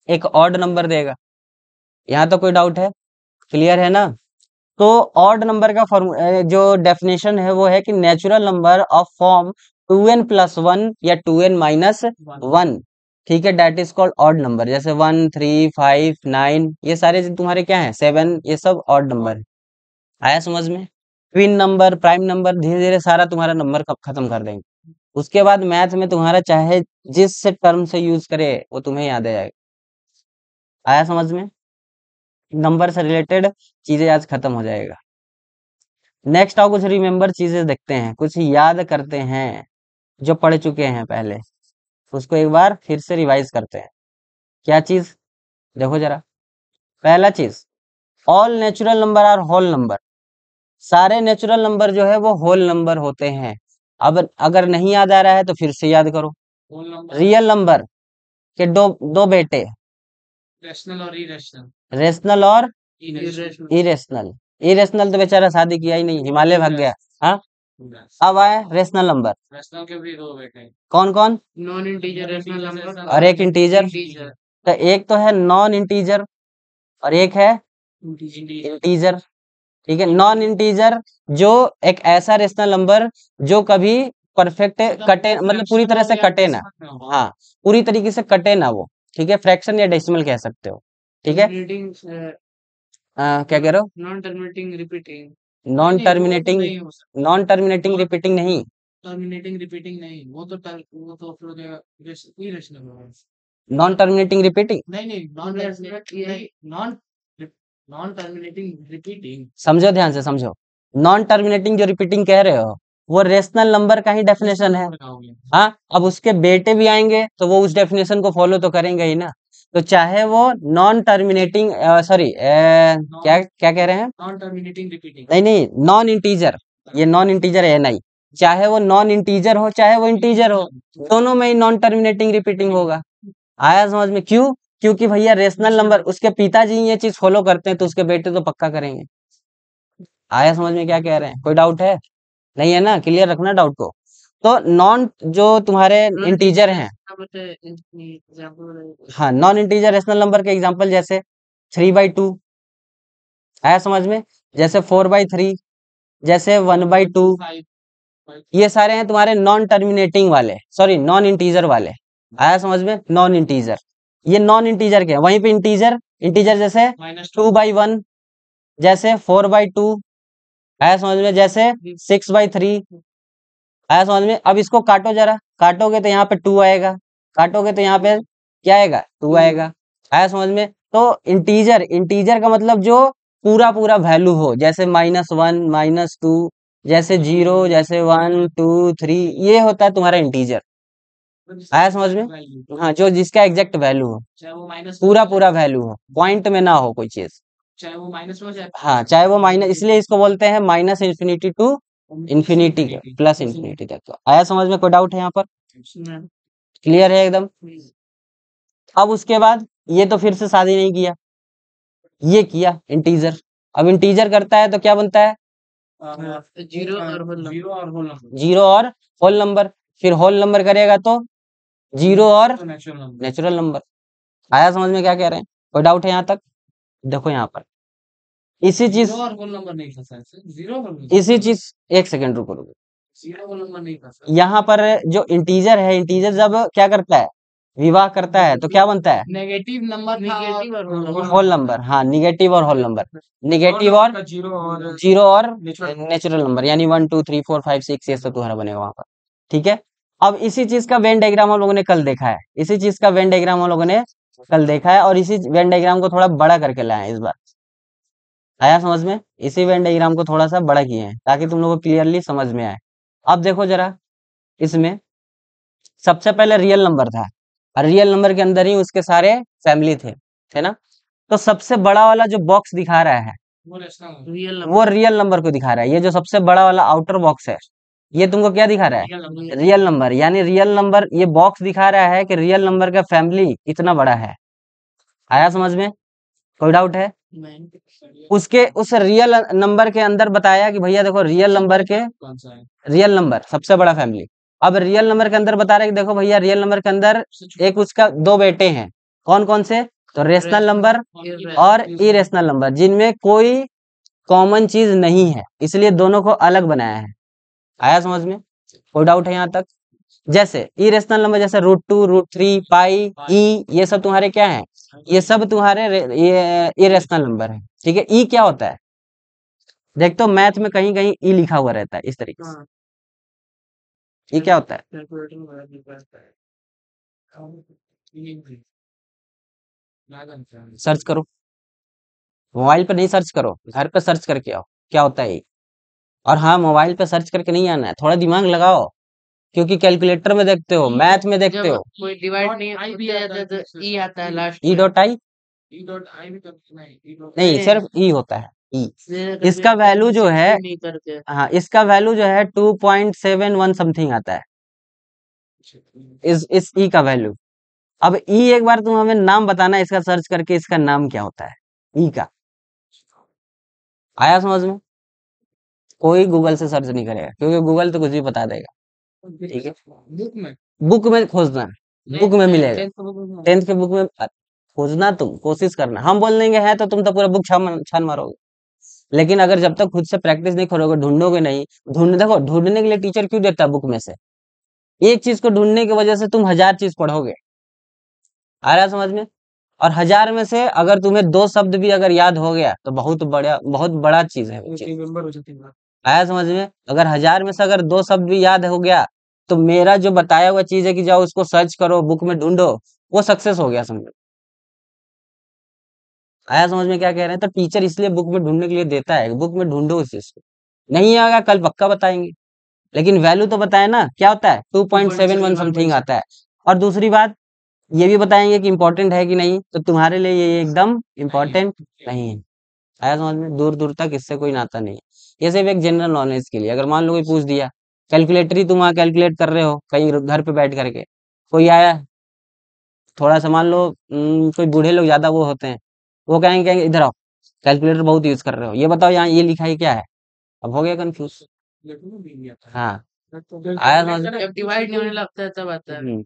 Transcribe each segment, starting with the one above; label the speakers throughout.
Speaker 1: एक odd number देगा। यहाँ तो कोई डाउट है? क्लियर है ना? तो ऑड नंबर का जो डेफिनेशन है वो है कि natural number of form 2n+1 या 2n-1, ठीक है, that is called odd number. जैसे 1, 3, 5, 9, ये सारे जो तुम्हारे क्या है, 7, ये सब ऑड नंबर है। आया समझ में? ट्विन नंबर, प्राइम नंबर, धीरे धीरे सारा तुम्हारा नंबर खत्म कर देंगे। उसके बाद मैथ में तुम्हारा चाहे जिस से टर्म से यूज करे वो तुम्हें याद आ जाएगा। आया समझ में? नंबर से रिलेटेड चीजें आज खत्म हो जाएगा। नेक्स्ट आओ कुछ रिमेम्बर चीजें देखते हैं, कुछ याद करते हैं जो पढ़ चुके हैं पहले, उसको एक बार फिर से रिवाइज करते हैं। क्या चीज? देखो जरा। पहला चीज, all natural number are whole number. सारे नेचुरल नंबर जो है वो होल नंबर होते हैं। अब अगर नहीं याद आ रहा है तो फिर से याद करो। रियल नंबर के दो दो बेटे, रेशनल और इरेशनल। इरेशनल तो बेचारा शादी किया ही नहीं, हिमालय भाग गया। हाँ, अब आए रेशनल नंबर। कौन कौन?
Speaker 2: नॉन इंटीजर रेशनल नंबर
Speaker 1: और एक इंटीजर। तो एक तो है नॉन इंटीजर और एक है इंटीजर। ठीक है, नॉन इंटीजर जो एक ऐसा रेशनल नंबर जो कभी परफेक्ट कटे, मतलब पूरी तरह से कटे ना। हाँ, पूरी तरीके से कटे ना वो। ठीक है, फ्रैक्शन या डेसिमल कह सकते हो। ठीक है, क्या कह रहे हो?
Speaker 2: Non terminating repeating.
Speaker 1: Non terminating, non terminating repeating नहीं,
Speaker 2: टर्मिनेटिंग रिपीटिंग नहीं, वो तो फिर हो जाएगा इरेशनल होगा।
Speaker 1: नॉन टर्मिनेटिंग रिपीटिंग
Speaker 2: नहीं नॉन नॉन टर्मिनेटिंग रिपीटिंग।
Speaker 1: समझो, ध्यान से समझो। नॉन टर्मिनेटिंग जो रिपीटिंग कह रहे हो वो रेशनल नंबर का ही डेफिनेशन है। हाँ, अब उसके बेटे भी आएंगे तो वो उस डेफिनेशन को फॉलो तो करेंगे ही ना। तो चाहे वो नॉन टर्मिनेटिंग, सॉरी, क्या क्या कह रहे हैं?
Speaker 2: Non terminating repeating.
Speaker 1: नहीं नहीं, नॉन इंटीजर, ये नॉन इंटीजर है नहीं। चाहे वो नॉन इंटीजर हो चाहे वो इंटीजर हो, दोनों में ही नॉन टर्मिनेटिंग रिपीटिंग होगा। आया समझ में? क्यों? क्योंकि भैया रेशनल नंबर, उसके पिताजी ये चीज फॉलो करते हैं तो उसके बेटे तो पक्का करेंगे। आया समझ में क्या कह रहे हैं? कोई डाउट है? नहीं है ना? क्लियर रखना डाउट को। तो नॉन जो तुम्हारे इंटीजर हैं, हाँ, नॉन इंटीजर रेशनल नंबर के एग्जांपल जैसे 3/2। आया समझ में? जैसे 4/3, जैसे 1/2। ये सारे हैं तुम्हारे नॉन टर्मिनेटिंग वाले, सॉरी नॉन इंटीजर वाले। आया समझ में? नॉन इंटीजर, ये नॉन इंटीजर के हैं। वहीं पे इंटीजर, इंटीजर जैसे 2/1, जैसे 4/2। आया समझ में? जैसे 6/3। आया समझ में? अब इसको काटो जरा, काटोगे तो यहाँ पे 2 आएगा, काटोगे तो यहाँ पे क्या आएगा? 2 आएगा। आया समझ में? तो इंटीजर, इंटीजर का मतलब जो पूरा पूरा वैल्यू हो, जैसे -1, -2, जैसे 0, जैसे 1, 2, 3, ये होता है तुम्हारा इंटीजर। आया समझ में? हाँ, जो जिसका एग्जैक्ट वैल्यू हो,
Speaker 2: चाहे वो माइनस
Speaker 1: पूरा पूरा वैल्यू हो, पॉइंट में ना हो कोई चीज।
Speaker 2: चाहे वो माइनस में हो जाए।
Speaker 1: हाँ, चाहे वो माइनस, इसलिए इसको बोलते हैं minus infinity to infinity plus infinity तक। तो आया समझ में? कोई डाउट है यहाँ पर? क्लियर है एकदम? अब उसके बाद ये तो फिर से शादी नहीं किया, ये किया इंटीजर। अब इंटीजर करता है तो क्या बनता है?
Speaker 2: जीरो और होल नंबर।
Speaker 1: जीरो और होल नंबर। फिर होल नंबर करेगा तो जीरो और नेचुरल नंबर। आया समझ में क्या कह रहे हैं? कोई डाउट है यहाँ तक? देखो यहाँ पर इसी चीज,
Speaker 2: और होल नंबर नहीं था सर, जीरो
Speaker 1: इसी चीज, एक सेकंड रुको रुको।
Speaker 2: जीरो होल नंबर नहीं था सर।
Speaker 1: यहाँ पर जो इंटीजर है, इंटीजर जब क्या करता है, विवाह करता है तो क्या बनता है?
Speaker 2: नेगेटिव नंबर, नेगेटिव और
Speaker 1: होल नंबर। हाँ, निगेटिव और होल नंबर, निगेटिव और जीरो और नेचुरल नंबर, यानी 1, 2, 3, 4, 5, 6, ये सब तुम्हारा बनेगा वहां पर। ठीक है, अब इसी चीज का वेन डायग्राम हम लोगों ने कल देखा है, इसी चीज का वेन डायग्राम हम लोगों ने कल देखा है, और इसी वेन डायग्राम को थोड़ा बड़ा करके लाए हैं इस बार। आया समझ में? इसी वेन डायग्राम को थोड़ा सा बड़ा किए हैं ताकि तुम लोगों को क्लियरली समझ में आए। अब देखो जरा, इसमें सबसे पहले रियल नंबर था, और रियल नंबर के अंदर ही उसके सारे फैमिली थे, है ना? तो सबसे बड़ा वाला जो बॉक्स दिखा रहा है वो रियल नंबर को दिखा रहा है। ये जो सबसे बड़ा वाला आउटर बॉक्स है, ये तुमको क्या दिखा रहा है? Real number. यानी रियल नंबर, ये बॉक्स दिखा रहा है कि रियल नंबर का फैमिली इतना बड़ा है। आया समझ में? कोई डाउट है? उसके उस रियल नंबर के अंदर बताया कि भैया देखो, रियल नंबर के, रियल नंबर सबसे बड़ा फैमिली, अब रियल नंबर के अंदर बता रहे कि देखो भैया रियल नंबर के अंदर एक उसका दो बेटे हैं, कौन कौन से? तो रेशनल नंबर और इरेशनल नंबर, जिनमें कोई कॉमन चीज नहीं है, इसलिए दोनों को अलग बनाया है। आया समझ में? कोई डाउट है यहाँ तक? जैसे इरेशनल नंबर जैसे √2, √3, पाई, ई, ये सब तुम्हारे क्या है? ये सब तुम्हारे ये इरेशनल नंबर है। ठीक है, ई क्या होता है? देखते हो मैथ में कहीं कहीं ई लिखा हुआ रहता है इस तरीके से। ई क्या होता है? सर्च करो, मोबाइल पे नहीं सर्च करो, घर पे सर्च करके आओ क्या होता है ई। और हाँ, मोबाइल पे सर्च करके नहीं आना है, थोड़ा दिमाग लगाओ, क्योंकि कैलकुलेटर में देखते हो, मैथ में देखते हो।
Speaker 2: कोई डिवाइड नहीं होता है तो ई आता है लास्ट
Speaker 1: ई डॉट आई नहीं, सिर्फ ई होता है, ई। इसका वैल्यू जो है, हाँ, इसका वैल्यू जो है 2.71 समथिंग आता है, इस ई का वैल्यू। अब ई एक बार तुम हमें नाम बताना इसका, सर्च करके इसका नाम क्या होता है ई का। आया समझ में? कोई गूगल से सर्च नहीं करेगा, क्योंकि गूगल तो कुछ भी बता देगा। ठीक है, बुक में खोजना, बुक में मिलेगा, 10th के बुक में खोजना, तुम कोशिश करना। हम बोल देंगे है तो तुम तो पूरा बुक छान मारोगे, लेकिन अगर जब तक खुद से प्रैक्टिस नहीं करोगे, ढूंढोगे नहीं। देखो, ढूंढने के लिए टीचर क्यों देता है बुक में से? एक चीज को ढूंढने की वजह से तुम 1000 चीज पढ़ोगे। आ रहा है समझ में? और 1000 में से अगर तुम्हें 2 शब्द भी अगर याद हो गया तो बहुत बड़ा चीज है वो चीज। आया समझ में? अगर 1000 में से अगर 2 शब्द भी याद हो गया, तो मेरा जो बताया हुआ चीज है कि जाओ उसको सर्च करो, बुक में ढूंढो, वो सक्सेस हो गया, समझो। आया समझ में क्या कह रहे हैं? तो टीचर इसलिए बुक में ढूंढने के लिए देता है, बुक में ढूंढो उस चीज को। नहीं आएगा कल पक्का बताएंगे, लेकिन वैल्यू तो बताए ना, क्या होता है? 2.71 समथिंग आता है। और दूसरी बात ये भी बताएंगे कि इंपॉर्टेंट है कि नहीं, तो तुम्हारे लिए ये एकदम इंपॉर्टेंट नहीं है। आया समझ में? दूर दूर तक इससे कोई नाता नहीं है, ये सिर्फ एक जनरल नॉलेज के लिए। अगर मान लो कोई पूछ दिया, कैलकुलेटर ही तुम वहाँ कैलकुलेट कर रहे हो कहीं घर पे बैठ करके, कोई आया, थोड़ा सा मान लो कोई बूढ़े लोग ज्यादा वो होते हैं, वो कहेंगे इधर आओ, कैलकुलेटर बहुत यूज कर रहे हो, ये बताओ यहाँ ये लिखा है क्या है? अब हो गया कंफ्यूज। हाँ, आया समझ में?
Speaker 2: जब डिवाइड नहीं होने लगता है तब आता है।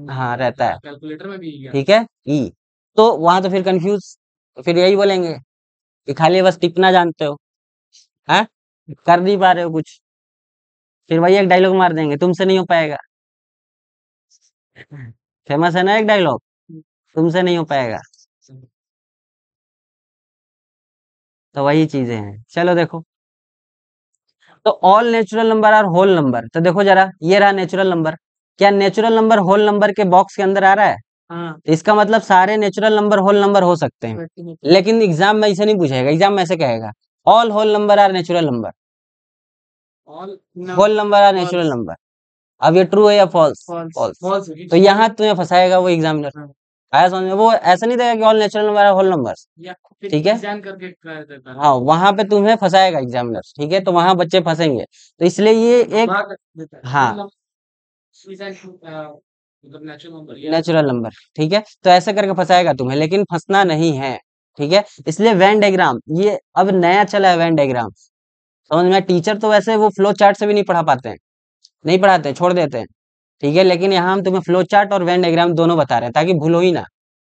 Speaker 1: हाँ, रहता है, कैलकुलेटर में भी ठीक है, ई। तो वहां तो फिर कंफ्यूज, तो फिर यही बोलेंगे कि खाली बस टिपना जानते हो, हैं, कर नहीं पा रहे हो कुछ। फिर वही एक डायलॉग मार देंगे, तुमसे नहीं हो पाएगा। फेमस है ना एक डायलॉग, तुमसे नहीं हो पाएगा। तो वही चीजें हैं। चलो देखो, तो all natural number are whole number. तो देखो जरा, ये रहा नेचुरल नंबर। क्या नेचुरल नंबर होल नंबर के बॉक्स के अंदर आ रहा है?
Speaker 2: हाँ,
Speaker 1: इसका मतलब सारे नेचुरल नंबर होल नंबर हो सकते हैं, लेकिन एग्जाम में ऐसे नहीं पूछेगा। एग्जाम में ऐसे कहेगा, all whole number are natural number, whole number are natural number. अब ये ट्रू है या फॉल्स? फॉल्स। तो यहाँ तुम्हें फंसाएगा वो एग्जामिनर। आया समझ में? वो ऐसा नहीं देगा कि all natural number whole number, ठीक है? हाँ, वहां पे तुम्हें फंसाएगा एग्जामिनर, ठीक है? तो वहां बच्चे फंसेंगे, तो इसलिए ये एक, हाँ, नेचुरल नंबर, ठीक है? तो ऐसे करके फंसाएगा तुम्हें, लेकिन फंसना नहीं है, ठीक है? इसलिए वेन डायग्राम, ये अब नया चला है वेन डायग्राम, समझ में? टीचर तो वैसे वो फ्लो चार्ट से भी नहीं पढ़ा पाते हैं, नहीं पढ़ाते हैं, छोड़ देते हैं, ठीक है? लेकिन यहाँ हम तुम्हें फ्लो चार्ट और वेन डायग्राम दोनों बता रहे हैं, ताकि भूलो ही ना।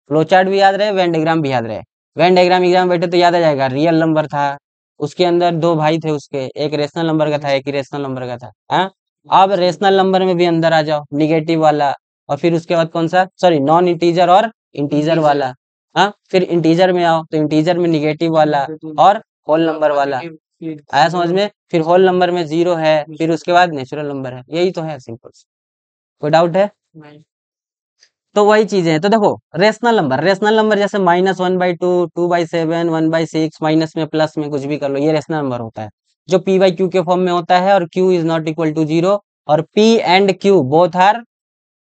Speaker 1: फ्लो चार्ट भी याद रहे, वेन डायग्राम भी याद रहे। वेन डायग्राम एग्जाम बैठे तो याद आ जाएगा, रियल नंबर था, उसके अंदर दो भाई थे उसके, एक रेशनल नंबर का था, एक इरेशनल नंबर का था। हाँ, अब रेशनल नंबर में भी अंदर आ जाओ, निगेटिव वाला, और फिर उसके बाद कौन सा, सॉरी, नॉन इंटीजर और इंटीजर वाला। हाँ, फिर इंटीजर में आओ तो इंटीजर में निगेटिव वाला और होल नंबर वाला। आया समझ में? फिर होल नंबर में 0 है, फिर उसके बाद नेचुरल नंबर है। यही तो है, सिंपल। कोई डाउट है? तो वही चीजें हैं। तो देखो, रेशनल नंबर जैसे -1/2, 2/7, 1/6, माइनस में प्लस में कुछ भी कर लो, ये रेशनल नंबर होता है, जो p/q के फॉर्म में होता है, और q is not equal to 0, और p and q both are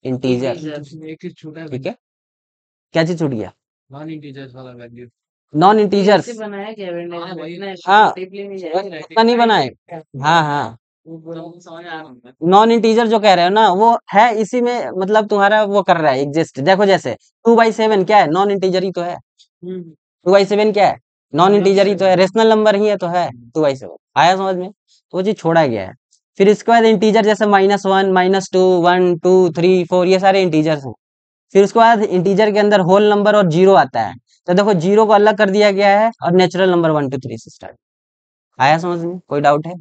Speaker 1: integer, ठीक है? क्या चीज छूट गया? नॉन इंटीजर्स
Speaker 2: बनाया क्या
Speaker 1: हाँ, उतना नहीं बनाए। हाँ हाँ, नॉन इंटीजर जो कह रहे हो ना, वो है इसी में, मतलब तुम्हारा वो कर रहा है एग्जिस्ट। देखो जैसे 2/7 क्या है? नॉन इंटीजर ही तो है। 2/7 क्या है? नॉन इंटीजर ही तो है, रेशनल नंबर ही है तो है 2/7। आया समझ में? तो वो चीज छोड़ा गया है। फिर इसके बाद इंटीजर जैसे -1, -2, 1, 2, 3, 4 ये सारे इंटीजर्स हैं। फिर उसके बाद इंटीजर के अंदर होल नंबर और जीरो आता है। तो देखो जीरो को अलग कर दिया गया है और नेचुरल नंबर 1, 2, 3 से स्टार्ट। आया समझ में? कोई डाउट है?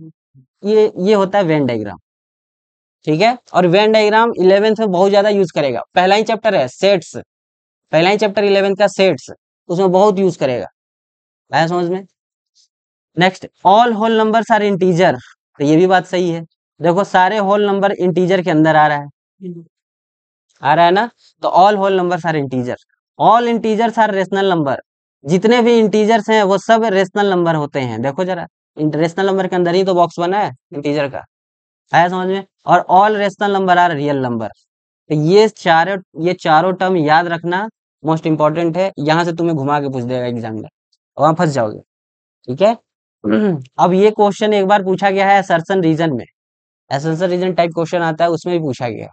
Speaker 1: ये होता है वेन डायग्राम। ठीक है, और वेन डायग्राम 11th में बहुत ज्यादा यूज करेगा। पहला ही चैप्टर है सेट्स, पहला ही चैप्टर 11th का सेट्स, उसमें बहुत यूज करेगा। आया समझ में? Next, all whole numbers are integer. तो ये भी बात सही है। देखो सारे होल नंबर इंटीजर के अंदर आ रहा है, आ रहा है ना? तो all whole numbers are integer, all integers are rational number. जितने भी इंटीजर्स हैं वो सब रेशनल नंबर होते हैं। देखो जरा, रेशनल नंबर के अंदर ही तो बॉक्स बना है इंटीजर का। आया समझ में? और all rational number are real number. तो ये चारों टर्म याद रखना, मोस्ट इंपॉर्टेंट है। यहाँ से तुम्हें घुमा के पूछ देगा एग्जाम में, वहां फंस जाओगे। ठीक है। अब ये क्वेश्चन एक बार पूछा गया है असर्शन रीजन में, असर्शन रीजन टाइप क्वेश्चन आता है, उसमें भी पूछा गया।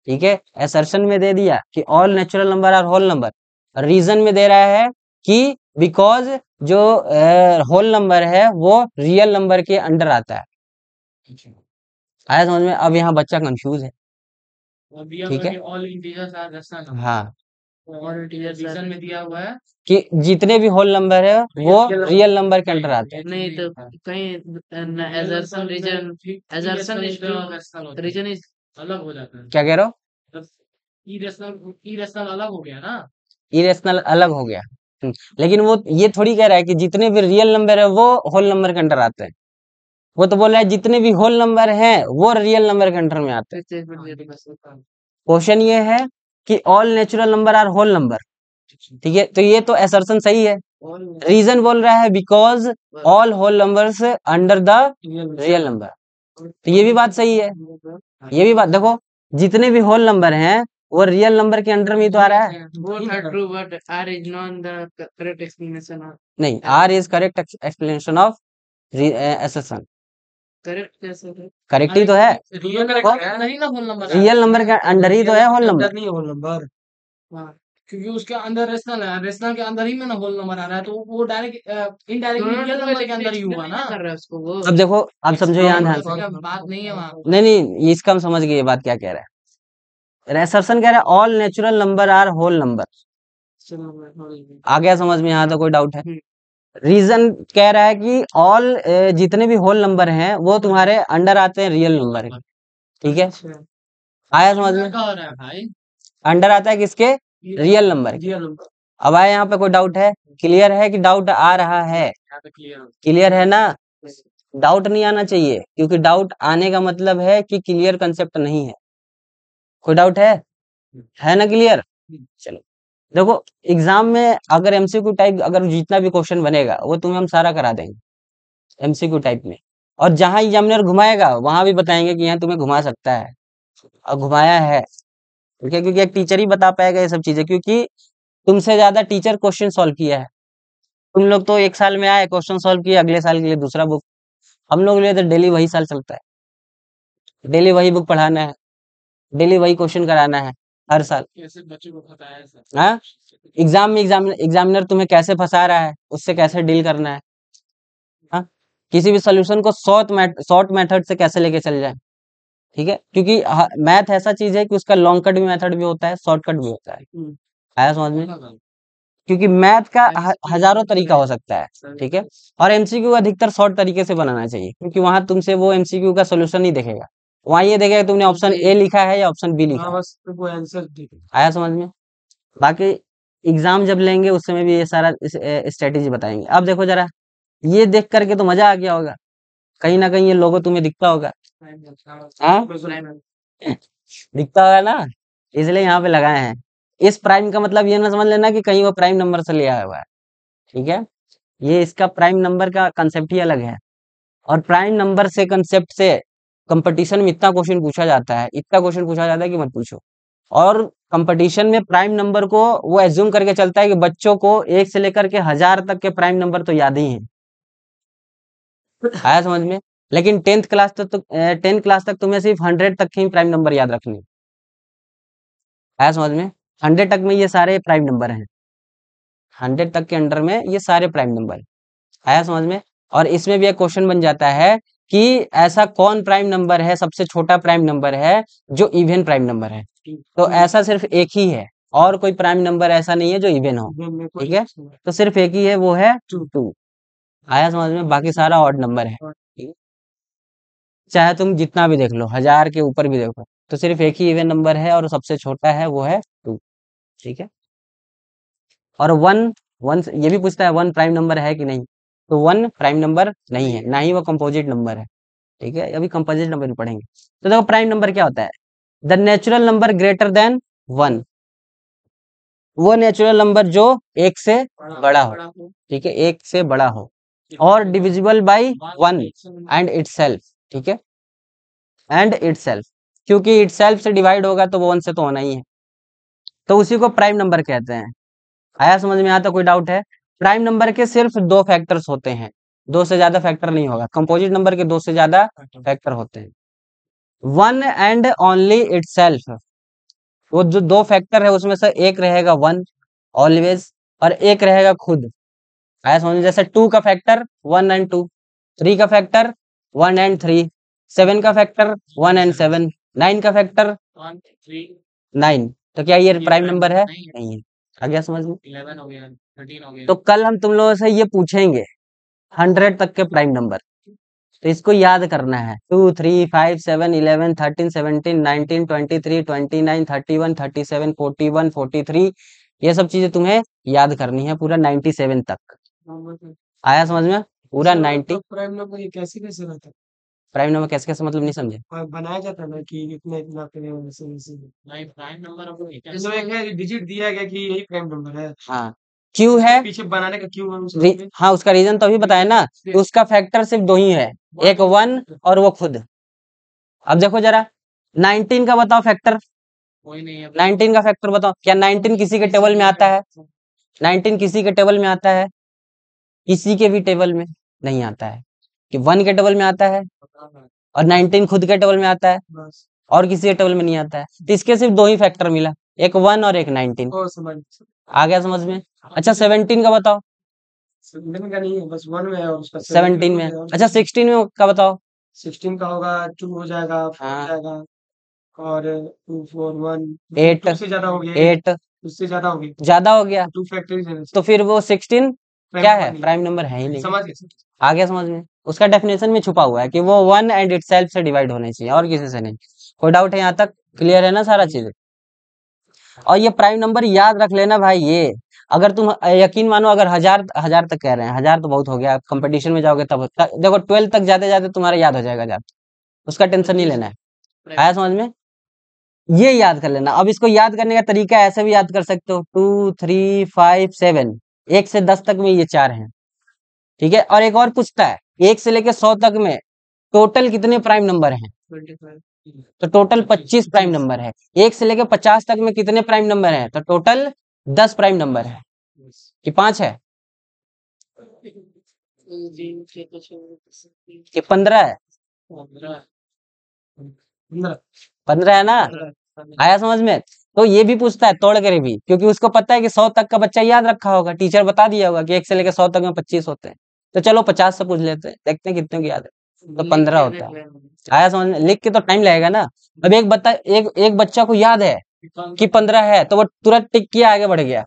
Speaker 1: ठीक है, असर्शन में दे दिया कि all natural number are whole number, reason में दे रहा है कि बिकॉज जो होल नंबर है वो रियल नंबर के अंडर आता है। आया समझ में? अब यहाँ बच्चा कंफ्यूज है। ठीक है,
Speaker 2: all integers are rational number,
Speaker 1: हाँ,
Speaker 2: और इंटीजर रीजन में दिया हुआ है
Speaker 1: कि जितने भी होल नंबर है वो रियल नंबर के अंडर आते हैं।
Speaker 2: नहीं, तो कहीं assertion reason, assertion reason is अलग हो जाता है।
Speaker 1: क्या कह रहे हो?
Speaker 2: इरेशनल अलग हो गया ना।
Speaker 1: इरेशनल अलग हो गया। लेकिन वो ये थोड़ी कह रहा है कि जितने भी रियल नंबर है वो होल नंबर के अंडर आते हैं। वो तो बोल रहा है जितने भी होल नंबर हैं वो रियल नंबर के अंडर में आते हैं। क्वेश्चन ये है कि all natural number are whole number. ठीक है, तो ये तो असर्शन सही है। रीजन बोल रहा है because all whole numbers under the real number. तो ये भी बात सही है। ये भी बात देखो, जितने भी होल नंबर हैं वो रियल नंबर के अंडर में ही तो आ रहा है।
Speaker 2: Both are true, but R is not the correct explanation of
Speaker 1: नहीं, R is correct explanation of assertion.
Speaker 2: Correct कैसे है?
Speaker 1: करेक्ट ही तो है,
Speaker 2: रियल करेक्ट नहीं ना होल नंबर
Speaker 1: रियल नंबर के अंडर ही तो है होल नंबर।
Speaker 2: नहीं है होल नंबर। हाँ, क्योंकि उसके अंदर रेशनल है, रेशनल के अंदर ही में ना होल नंबर आ रहा है, तो वो डायरेक्ट इनडायरेक्टली रियल नंबर के अंदर ही हुआ ना। कर रहा है उसको वो।
Speaker 1: अब देखो, अब समझो यहाँ ध्यान से।
Speaker 2: बात नहीं है वहाँ।
Speaker 1: नहीं नहीं, इसका हम समझ गए ये बात क्या कह रहा है। असर्शन कह रहा है all natural number are whole number. आ गया समझ में? यहाँ तो कोई डाउट है? रीजन कह रहा है कि ऑल जितने भी होल नंबर हैं वो तुम्हारे अंडर आते हैं रियल नंबर के। ठीक है, आया समझ में?
Speaker 2: क्या हो रहा है भाई?
Speaker 1: अंडर आता है किसके? रियल नंबर के। अब आया यहाँ पे कोई डाउट है? क्लियर है कि डाउट आ रहा है? क्लियर है ना? डाउट नहीं आना चाहिए, क्योंकि डाउट आने का मतलब है कि क्लियर कंसेप्ट नहीं है। कोई डाउट है ना? क्लियर? चलो देखो, एग्जाम में अगर एमसीक्यू टाइप अगर जितना भी क्वेश्चन बनेगा वो तुम्हें हम सारा करा देंगे एमसीक्यू टाइप में। और जहां एग्जामिनर घुमाएगा वहां भी बताएंगे कि यहाँ तुम्हें घुमा सकता है और घुमाया है। ठीक है, क्योंकि एक टीचर ही बता पाएगा ये सब चीजें, क्योंकि तुमसे ज्यादा टीचर क्वेश्चन सॉल्व किया है। तुम लोग तो एक साल में आए, क्वेश्चन सॉल्व किए, अगले साल के लिए दूसरा बुक। हम लोग के लिए तो डेली वही साल चलता है, डेली वही बुक पढ़ाना है, डेली वही क्वेश्चन कराना है हर साल।
Speaker 2: कैसे बच्चों को फंसाया है सर?
Speaker 1: हाँ, एग्जाम में एग्जामिनर तुम्हें कैसे फंसा रहा है, उससे कैसे डील करना है। हाँ, किसी भी सोल्यूशन को शॉर्ट मेथड से कैसे लेके चल जाए। ठीक है, क्योंकि मैथ ऐसा चीज है कि उसका लॉन्ग कट भी मेथड भी होता है, शॉर्ट कट भी होता है। आया समझ में? क्योंकि मैथ का हजारों तरीका हो सकता है। ठीक है, और एमसीक्यू अधिकतर शॉर्ट तरीके से बनाना चाहिए, क्योंकि वहां तुमसे वो एमसीक्यू का सोल्यूशन नहीं देखेगा, वहां ये देखेगा तुमने ऑप्शन ए लिखा है या ऑप्शन बी लिखा है। आया समझ में? बाकी एग्जाम जब लेंगे उस समय भी ये सारा स्ट्रेटेजी बताएंगे। अब देखो जरा, ये देख करके तो मजा आ गया होगा, कहीं ना कहीं ये लोगो तुम्हें दिखता होगा। हाँ, दिखता होगा ना, इसलिए यहाँ पे लगाए हैं। इस प्राइम का मतलब ये ना समझ लेना कि कहीं वो प्राइम नंबर से लिया हुआ है। ठीक है, ये इसका प्राइम नंबर का कंसेप्ट ही अलग है। और प्राइम नंबर से कंसेप्ट से कंपटीशन में इतना क्वेश्चन पूछा जाता है, इतना क्वेश्चन पूछा जाता है कि मत पूछो। और कंपटीशन में प्राइम नंबर को वो एज्यूम करके चलता है कि बच्चों को 1 से लेकर के 1000 तक के प्राइम नंबर तो याद ही हैं। आया समझ में? लेकिन 10th क्लास तक तुम्हें सिर्फ 100 तक के ही प्राइम नंबर याद रखने हैं। आया समझ में? 100 तक में ये सारे प्राइम नंबर हैं, 100 तक के अंडर में ये सारे प्राइम नंबर। आया समझ में? और इसमें भी एक क्वेश्चन बन जाता है कि ऐसा कौन प्राइम नंबर है, सबसे छोटा प्राइम नंबर है जो इवन प्राइम नंबर है। तो ऐसा सिर्फ एक ही है, और कोई प्राइम नंबर ऐसा नहीं है जो इवन हो। ठीक है, तो सिर्फ एक ही है, वो है 2। आया समझ में? बाकी सारा ऑड नंबर है। ठीक है? चाहे तुम जितना भी देख लो, 1000 के ऊपर भी देखो, तो सिर्फ एक ही इवन नंबर है और सबसे छोटा है, वो है 2। ठीक है, और वन, ये भी पूछता है वन प्राइम नंबर है कि नहीं, तो वन प्राइम नंबर नहीं है, ना ही वो कंपोजिट नंबर है। ठीक है, अभी कंपोजिट नंबर भी पढ़ेंगे। तो देखो प्राइम नंबर क्या होता है, the natural number greater than 1, वो नेचुरल नंबर जो एक से बड़ा हो। ठीक है, एक से बड़ा हो, और डिविजिबल बाई 1 एंड इटसेल्फ। ठीक है, एंड इटसेल्फ, क्योंकि इटसेल्फ से डिवाइड होगा तो वो 1 से तो होना ही है, तो उसी को प्राइम नंबर कहते हैं। आया समझ में? आता कोई डाउट है? प्राइम नंबर के सिर्फ 2 फैक्टर्स होते हैं, 2 से ज्यादा फैक्टर नहीं होगा। कंपोजिट नंबर के 2 से ज्यादा फैक्टर होते हैं। वन एंड ओनली इटसेल्फ, वो जो 2 फैक्टर है उसमें से एक रहेगा 1 ऑलवेज, और एक रहेगा खुद। आया समझ में? जैसे 2 का फैक्टर 1 एंड 2, 3 का फैक्टर 1 एंड 3, 7 का फैक्टर 1 एंड 7, 9 का फैक्टर 9। तो क्या ये प्राइम नंबर है? नहीं है। आ गया समझ में?
Speaker 2: 11 हो गया, 13 हो गया।
Speaker 1: तो कल हम तुम लोगों से ये पूछेंगे 100 तक के प्राइम नंबर, तो इसको याद करना है। 2 3 5 7 11 13 17 19 23 29 31 37 41 43, ये सब चीजें तुम्हें याद करनी है पूरा 97 तक। आया समझ में? पूरा 90।
Speaker 2: प्राइम नंबर ये कैसे कैसे रहता है?
Speaker 1: प्राइम नंबर कैसे कैसे मतलब नहीं समझे?
Speaker 2: बनाया जाता है ना कि इतना इतना करें वैसे वैसे नहीं, प्राइम नंबर आपको इसमें एक है डिजिट दिया गया कि यही प्राइम नंबर है।
Speaker 1: हाँ, क्यों है?
Speaker 2: पीछे बनाने का क्यों है उसमें?
Speaker 1: हाँ, उसका रीजन तो अभी बताया ना, कि उसका फैक्टर सिर्फ 2 ही है, एक 1 और वो खुद। अब देखो जरा, 19 का बताओ फैक्टर,
Speaker 2: कोई नहीं है।
Speaker 1: 19 का फैक्टर बताओ, क्या 19 किसी के टेबल में आता है? 19 किसी के टेबल में आता है? किसी के भी टेबल में नहीं आता है। कि 1 के टेबल में आता है, और 19 खुद के टेबल में आता है,
Speaker 2: बस
Speaker 1: और किसी के टेबल में नहीं आता है। तो इसके सिर्फ 2 ही फैक्टर मिला, एक 1 और एक 19।
Speaker 2: ओ समझ
Speaker 1: आ गया समझ में? अच्छा 17 का बताओ,
Speaker 2: 17 का नहीं है, बस 1 में है और उसका
Speaker 1: 17 में। अच्छा 16 में का बताओ।
Speaker 2: 16 का होगा 2 हो जाएगा, 4 हो
Speaker 1: हाँ,
Speaker 2: जाएगा, और 2 4 1
Speaker 1: 8,
Speaker 2: 2 से ज्यादा हो गया,
Speaker 1: 8
Speaker 2: उससे ज्यादा हो गया,
Speaker 1: ज्यादा हो गया,
Speaker 2: 2 फैक्टर्स है
Speaker 1: तो फिर वो 16
Speaker 2: प्राइम
Speaker 1: क्या
Speaker 2: नंबर
Speaker 1: है?
Speaker 2: नहीं
Speaker 1: प्राइम नंबर है ही नहीं।
Speaker 2: समझ गए।
Speaker 1: आ गया समझ में? उसका डेफिनेशन में छुपा हुआ है कि वो 1 एंड इटसेल्फ से डिवाइड होने चाहिए, और किसी से नहीं। कोई डाउट है यहाँ तक? क्लियर है ना सारा चीज? और ये प्राइम नंबर याद रख लेना भाई, ये अगर तुम यकीन मानो, अगर 1000 तक कह रहे हैं, 1000 तो बहुत हो गया, कंपटीशन में जाओगे तब देखो 12 तक जाते जाते तुम्हारा याद हो जाएगा 1000, उसका टेंशन नहीं लेना है। आया समझ में? ये याद कर लेना। अब इसको याद करने का तरीका ऐसे भी याद कर सकते हो, 2 3 5 7, 1 से 10 तक में ये 4 हैं। ठीक है, और एक और पूछता है, 1 से लेके 100 तक में टोटल कितने प्राइम नंबर हैं?
Speaker 2: 25
Speaker 1: तो टोटल 25 प्राइम नंबर है। 1 से लेके 50 तक में कितने प्राइम नंबर हैं? तो टोटल 10 प्राइम नंबर है, कि 5 है, कि 15 है? 15 है ना? आया समझ में? तो ये भी पूछता है तोड़ कर भी, क्योंकि उसको पता है कि 100 तक का बच्चा याद रखा होगा, टीचर बता दिया होगा कि 1 से लेकर 100 तक में 25 होते हैं। तो चलो 50 से पूछ लेते हैं, देखते हैं कितने की याद है। तो 15 होता है। आया समझ में? लिख के तो टाइम लगेगा ना। अब एक बच्चा को याद है कि 15 है, तो वो तुरंत टिक किया, आगे बढ़ गया।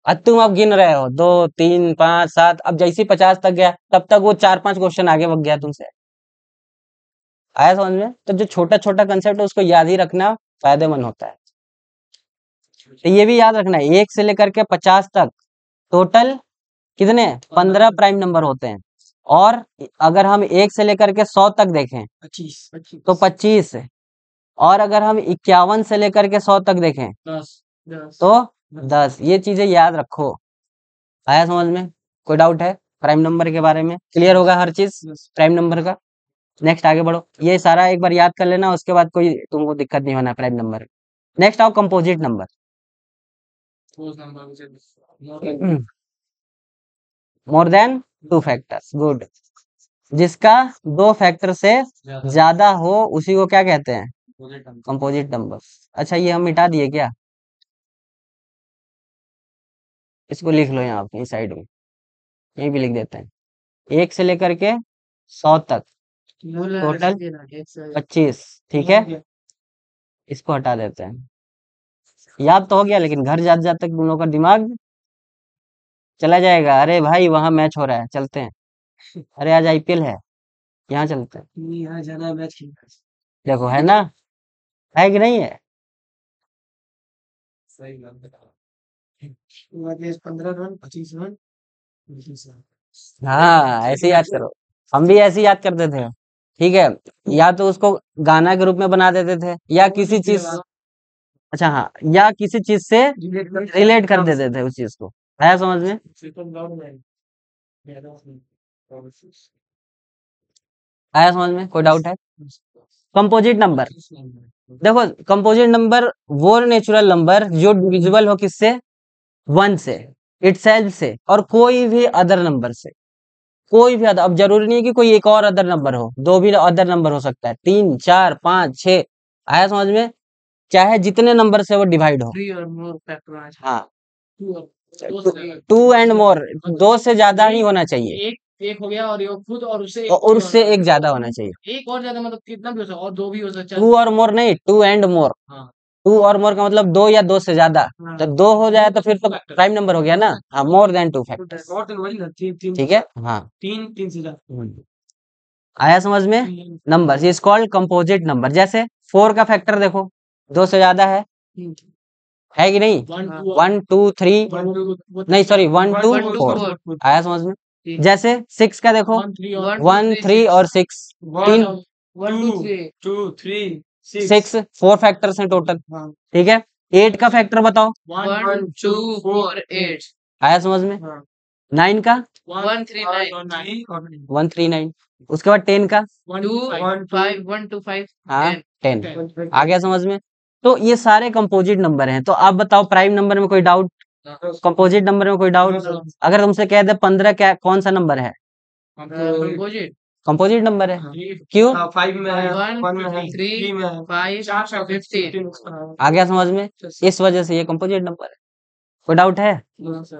Speaker 1: अब तुम अब गिन रहे हो 2 3 5 7, अब जैसे ही 50 तक गया, तब तक वो 4 5 क्वेश्चन आगे बढ़ गया तुमसे। आया समझ में? तो जो छोटा छोटा कंसेप्ट है उसको याद ही रखना फायदेमंद होता है। तो ये भी याद रखना है, 1 से लेकर के 50 तक टोटल कितने? 15 प्राइम नंबर होते हैं। और अगर हम 1 से लेकर के 100 तक देखें
Speaker 2: 25
Speaker 1: तो 25, और अगर हम 51 से लेकर के 100 तक देखें
Speaker 2: 10
Speaker 1: तो 10। ये चीजें याद रखो। आया समझ में? कोई डाउट है प्राइम नंबर के बारे में? क्लियर होगा हर चीज प्राइम नंबर का? नेक्स्ट आगे बढ़ो, ये सारा एक बार याद कर लेना, उसके बाद कोई तुमको दिक्कत नहीं होना प्राइम नंबर। नेक्स्ट आओ composite number. More than 2 factors, good. जिसका 2 फैक्टर से ज्यादा हो उसी को क्या कहते हैं? Composite number. अच्छा ये हम मिटा दिए क्या? इसको लिख लो यहाँ पे साइड में, यहीं भी लिख देते हैं। 1 से लेकर के 100 तक टोटल 25, ठीक है। इसको हटा देते हैं। याद तो हो गया, लेकिन घर जाते जाते तुम लोगों का दिमाग चला जाएगा। अरे भाई वहां मैच हो रहा है, चलते हैं। अरे आज आईपीएल है, यहाँ चलते हैं।
Speaker 2: यहाँ जाना मैच खेलना।
Speaker 1: देखो है ना, है कि नहीं है?
Speaker 2: सही बात बता। 15 रन 25 रन 25 रन।
Speaker 1: हाँ ऐसे याद करो, हम भी ऐसे याद करते थे। ठीक है, या तो उसको गाना के रूप में बना देते थे, या किसी चीज, अच्छा हाँ, या किसी चीज से रिलेट कर देते थे उस चीज को। आया समझ में? आया समझ में? कोई डाउट है? कंपोजिट नंबर, देखो कंपोजिट नंबर वो नेचुरल नंबर जो डिविजिबल हो किससे, वन से, इटसेल्फ से, और कोई भी अदर नंबर से। कोई भी अदर, अब जरूरी नहीं है कि कोई एक और अदर नंबर हो, दो भी अदर नंबर हो सकता है, 3 4 5 6। आया समझ में? चाहे जितने नंबर से वो डिवाइड हो। हाँ, टू एंड मोर, दो से ज्यादा ही होना चाहिए,
Speaker 2: एक हो गया, और ये खुद और उससे
Speaker 1: और उससे एक ज्यादा होना चाहिए।
Speaker 2: एक और ज्यादा मतलब कितना भी हो सकता है, और दो भी हो सकता है।
Speaker 1: टू और मोर नहीं, टू एंड मोर।
Speaker 2: हाँ
Speaker 1: टू और मोर का मतलब दो या दो से ज्यादा।
Speaker 2: हाँ।
Speaker 1: जब दो हो जाए तो फिर तो प्राइम नंबर हो गया ना। हाँ, मोर देन टू फैक्टर्स,
Speaker 2: और तीन वही ना, तीन
Speaker 1: ठीक है। हाँ,
Speaker 2: तीन से ज्यादा।
Speaker 1: आया समझ में? Number is called composite number. जैसे 4 का फैक्टर देखो, दो से ज्यादा है कि नहीं? 1 2 3, नहीं सॉरी 1 2 4। आया समझ में? जैसे 6 का देखो, 1 3 और 6, तीन, 6 4 फैक्टर्स हैं टोटल, ठीक है। 8 का फैक्टर बताओ।
Speaker 2: 1 2 4 8।
Speaker 1: आया समझ में? 9 का
Speaker 2: 139
Speaker 1: 139। उसके बाद 10 का
Speaker 2: 125
Speaker 1: हाँ 10। आ गया समझ में? तो ये सारे कंपोजिट नंबर हैं। तो आप बताओ प्राइम नंबर में कोई डाउट, कंपोजिट नंबर में कोई डाउट? अगर तुमसे कह दे 15 क्या कौन सा नंबर है? कंपोजिट नंबर है। क्यों?
Speaker 2: 5 में है, 1 में है, 3 में है, 5 15।
Speaker 1: आ गया समझ में? इस वजह से ये कंपोजिट नंबर है। कोई डाउट है?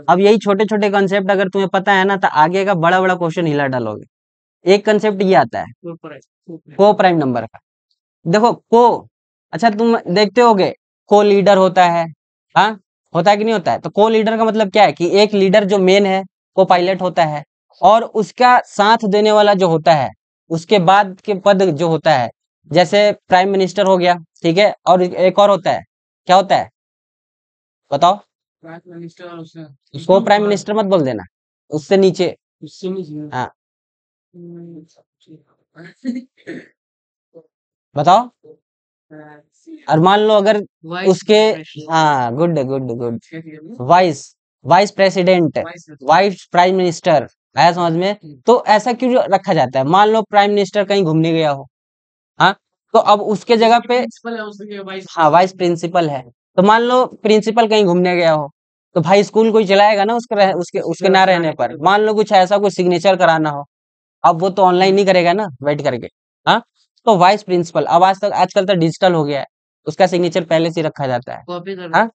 Speaker 1: अब यही छोटे छोटे कंसेप्ट अगर तुम्हें पता है ना, तो आगे का बड़ा बड़ा क्वेश्चन हिला डालोगे। एक कंसेप्ट ये आता है को प्राइम नंबर का। देखो को, अच्छा तुम देखते होगे को लीडर होता है, हाँ होता है कि नहीं होता है? तो को लीडर का मतलब क्या है कि एक लीडर जो मेन है, को पायलट होता है, और उसका साथ देने वाला जो होता है, उसके बाद के पद जो होता है, जैसे प्राइम मिनिस्टर हो गया, ठीक है। और एक और होता है, क्या होता है बताओ? उसको प्राइम मिनिस्टर मत बोल देना, उससे नीचे। हाँ बताओ। और मान लो अगर उसके, हाँ good good good, vice vice president, vice prime minister. आया समझ में? तो ऐसा क्यों रखा जाता है? मान लो प्राइम मिनिस्टर कहीं घूमने गया हो, हाँ, तो अब उसके जगह पे, हाँ वाइस प्रिंसिपल है। तो मान लो प्रिंसिपल कहीं घूमने गया हो, तो भाई स्कूल कोई चलाएगा ना उसके उसके ना रहने पर। मान लो कुछ ऐसा, कुछ सिग्नेचर कराना हो, अब वो तो ऑनलाइन नहीं करेगा ना बैठ करके, हाँ। तो वाइस प्रिंसिपल, अब आज तक आजकल तो डिजिटल हो गया है, उसका सिग्नेचर पहले से ही रखा जाता है, हाँ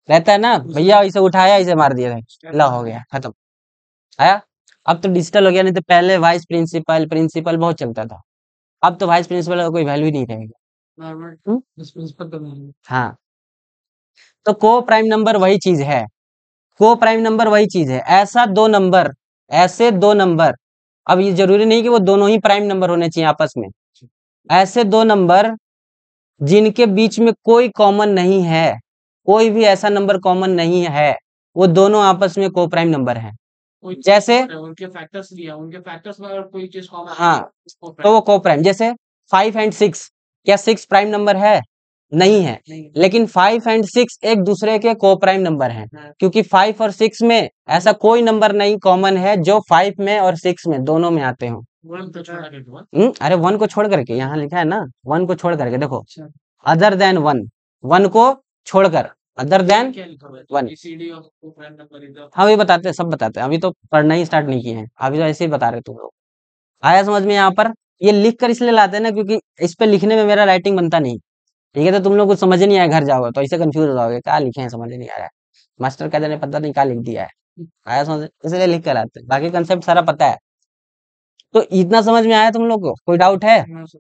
Speaker 1: रहता है ना। भैया इसे उठाया, इसे मार दिया, ला हो गया खत्म। आया? अब तो डिजिटल हो गया, नहीं तो पहले वाइस प्रिंसिपल प्रिंसिपल बहुत चलता था। अब तो वाइस प्रिंसिपल का कोई वैल्यू ही नहीं रहेगा। हाँ, तो को प्राइम नंबर वही चीज है, को प्राइम नंबर वही चीज है। ऐसा दो नंबर, ऐसे दो नंबर, अब ये जरूरी नहीं कि वो दोनों ही प्राइम नंबर होने चाहिए आपस में। ऐसे दो नंबर जिनके बीच में कोई कॉमन नहीं है, कोई भी ऐसा नंबर कॉमन नहीं है, वो दोनों आपस में को प्राइम नंबर है। जैसे
Speaker 2: उनके फैक्टर्स लिया, उनके फैक्टर्स में अगर कोई चीज कॉमन,
Speaker 1: हाँ, तो वो को प्राइम। जैसे 5 एंड 6, क्या 6 प्राइम नंबर है? नहीं है। लेकिन 5 एंड 6 एक दूसरे के को प्राइम नंबर हैं, क्योंकि 5 और 6 में ऐसा कोई नंबर नहीं कॉमन है जो 5 में और 6 में दोनों में आते हो। अरे 1 को छोड़ करके, यहाँ लिखा है ना, 1 को छोड़ करके देखो, अदर देन 1, 1 को छोड़कर, अदर देन 1। हाँ वही बताते हैं, सब बताते हैं, अभी तो पढ़ना ही स्टार्ट नहीं किए हैं, अभी तो ऐसे ही बता रहे तुम लोग। आया समझ में? यहाँ पर ये लिख कर इसलिए लाते हैं ना, क्योंकि इस पे लिखने में मेरा राइटिंग बनता नहीं, ठीक है। तो तुम लोग कुछ समझ ही नहीं आया, घर जाओगे तो ऐसे कंफ्यूज हो जाओगे, क्या लिखे हैं समझ ही नहीं आ रहा है, मास्टर क्या जाने, पता नहीं क्या लिख दिया है। आया समझ? इसलिए लिख कर आते हैं, बाकी कंसेप्ट सारा पता है। तो इतना समझ में आया तुम लोग को? कोई डाउट है?
Speaker 2: हाँ सर।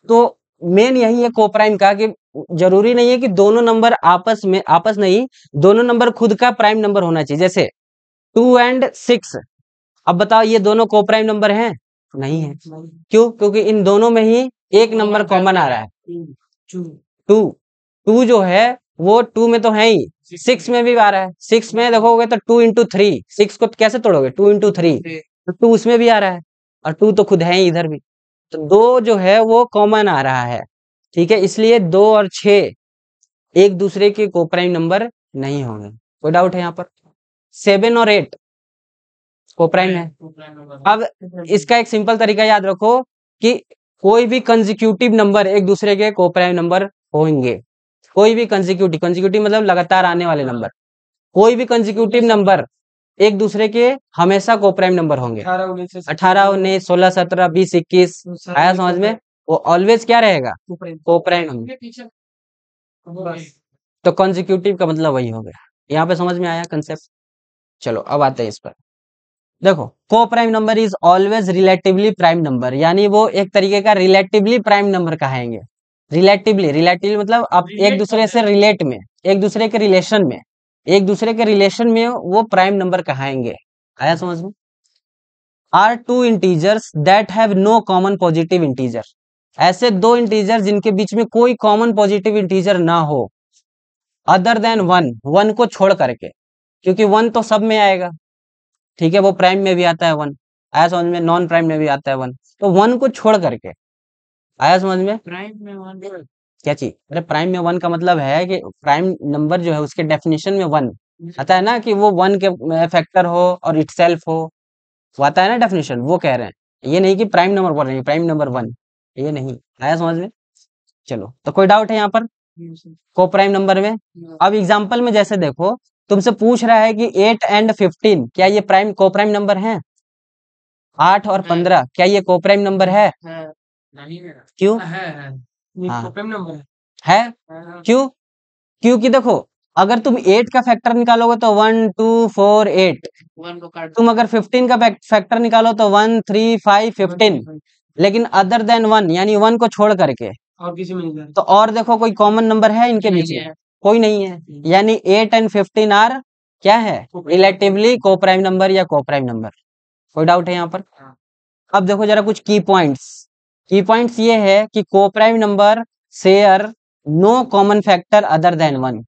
Speaker 1: तो मेन यही है कोप्राइम का, कि जरूरी नहीं है कि दोनों नंबर आपस नहीं, दोनों नंबर खुद का प्राइम नंबर होना चाहिए। जैसे 2 एंड 6, अब बताओ ये दोनों कोप्राइम नंबर हैं? नहीं है। क्यों? क्योंकि इन दोनों में ही एक नंबर कॉमन आ रहा है, 2। 2 जो है वो 2 में तो है ही, 6 में भी आ रहा है। 6 में देखोगे तो 2 इंटू 3, 6 को कैसे तोड़ोगे? 2 इंटू 3, तो 2 उसमें भी आ रहा है, और 2 तो खुद है ही इधर भी, तो 2 जो है वो कॉमन आ रहा है। ठीक है, इसलिए 2 और 6 एक दूसरे के कोप्राइम नंबर नहीं होंगे। कोई डाउट है यहाँ पर? 7 और 8 कोप्राइम है। अब इसका एक सिंपल तरीका याद रखो कि कोई भी कंसेक्यूटिव नंबर एक दूसरे के कोप्राइम नंबर होंगे। कोई भी कंसेक्यूटिव मतलब लगातार आने वाले नंबर, कोई भी कंसेक्यूटिव नंबर एक दूसरे के हमेशा कोप्राइम नंबर होंगे। 18, 19, 16, 17, 20, 21 आया समझ में? वो ऑलवेज क्या रहेगा? कोप्राइम होंगे। तो कंसेक्यूटिव का मतलब वही हो गया। यहाँ पे समझ में आया कंसेप्ट? चलो अब आते हैं इस पर। देखो, coprime number is always relatively prime number, यानी वो एक तरीके का रिलेटिवली प्राइम नंबर कहेंगे। रिलेटिवली मतलब आप एक दूसरे से रिलेट में, एक दूसरे के रिलेशन में, एक दूसरे के रिलेशन में वो प्राइम नंबर कहाएंगे। आया समझ में? Are two integers that have no common positive integer, ऐसे दो इंटीजर जिनके बीच में कोई कॉमन पॉजिटिव इंटीजर ना हो, अदर देन वन, वन को छोड़ करके, क्योंकि वन तो सब में आएगा। ठीक है, वो प्राइम में भी आता है वन, आया समझ में? नॉन प्राइम में भी आता है वन, तो वन को छोड़ करके, आया समझ में?
Speaker 2: प्राइम में 1
Speaker 1: क्या चीज? अरे प्राइम में वन का मतलब है कि प्राइम नंबर जो है उसके डेफिनेशन में वन आता है ना, कि वो वन के फैक्टर हो और इटसेल्फ हो, वो आता है ना डेफिनेशन, वो कह रहे हैं। ये नहीं कि प्राइम नंबर बोल रहे हैं, प्राइम नंबर वन, ये नहीं। आया समझ में? चलो, तो कोई डाउट है यहाँ पर को प्राइम नंबर में? अब एग्जांपल में जैसे देखो, तुमसे पूछ रहा है कि 8 एंड 15 क्या ये प्राइम को प्राइम नंबर है? 8 और 15 क्या ये को प्राइम नंबर है?
Speaker 2: नहीं है।
Speaker 1: क्यों?
Speaker 2: है
Speaker 1: हाँ।
Speaker 2: कोप्राइम नंबर
Speaker 1: है। क्यों? क्योंकि देखो, अगर तुम 8 का फैक्टर निकालोगे तो 1 2 4 8,
Speaker 2: 1 को काट
Speaker 1: तुम अगर 15 का फैक्टर निकालो तो 1 3 5 15, लेकिन अदर देन 1 यानी 1 को छोड़ करके,
Speaker 2: और किसी में नहीं जाए।
Speaker 1: तो और देखो कोई कॉमन नंबर है इनके बीच में? कोई नहीं है, यानी 8 एंड 15 आर क्या है? रिलेटिवली को प्राइम नंबर या को प्राइम नंबर। कोई डाउट है यहाँ पर? अब देखो जरा कुछ की पॉइंट्स। की पॉइंट्स ये है कि coprime number share no common factor other than one.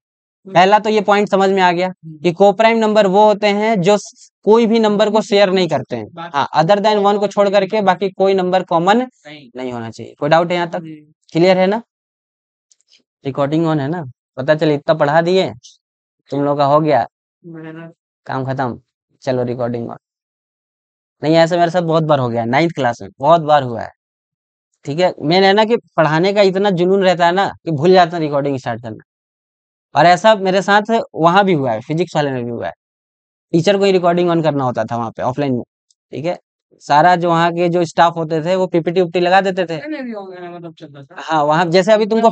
Speaker 1: पहला तो ये पॉइंट समझ में आ गया कि को प्राइम नंबर वो होते हैं जो कोई भी नंबर को शेयर नहीं करते हैं। हाँ, अदर देन वन को छोड़ करके बाकी कोई नंबर कॉमन नहीं होना चाहिए। कोई डाउट है यहाँ तक? क्लियर है ना? रिकॉर्डिंग ऑन है ना? पता चले इतना पढ़ा दिए तुम लोग का, हो गया काम खत्म। चलो रिकॉर्डिंग ऑन। नहीं, ऐसा मेरे साथ बहुत बार हो गया है, 9th क्लास में बहुत बार हुआ है। ठीक है, मेन है ना कि पढ़ाने का इतना जुनून रहता है ना कि भूल जाता है रिकॉर्डिंग स्टार्ट करना। और ऐसा मेरे साथ वहां भी हुआ है, फिजिक्स वाले में भी हुआ है। टीचर को ही रिकॉर्डिंग ऑन करना होता था वहां पे ऑफलाइन में। ठीक है, सारा जो वहाँ के जो स्टाफ होते थे वो पीपीटी उपटी लगा देते थे।
Speaker 2: मतलब चलता था।
Speaker 1: हाँ, वहां जैसे अभी तुमको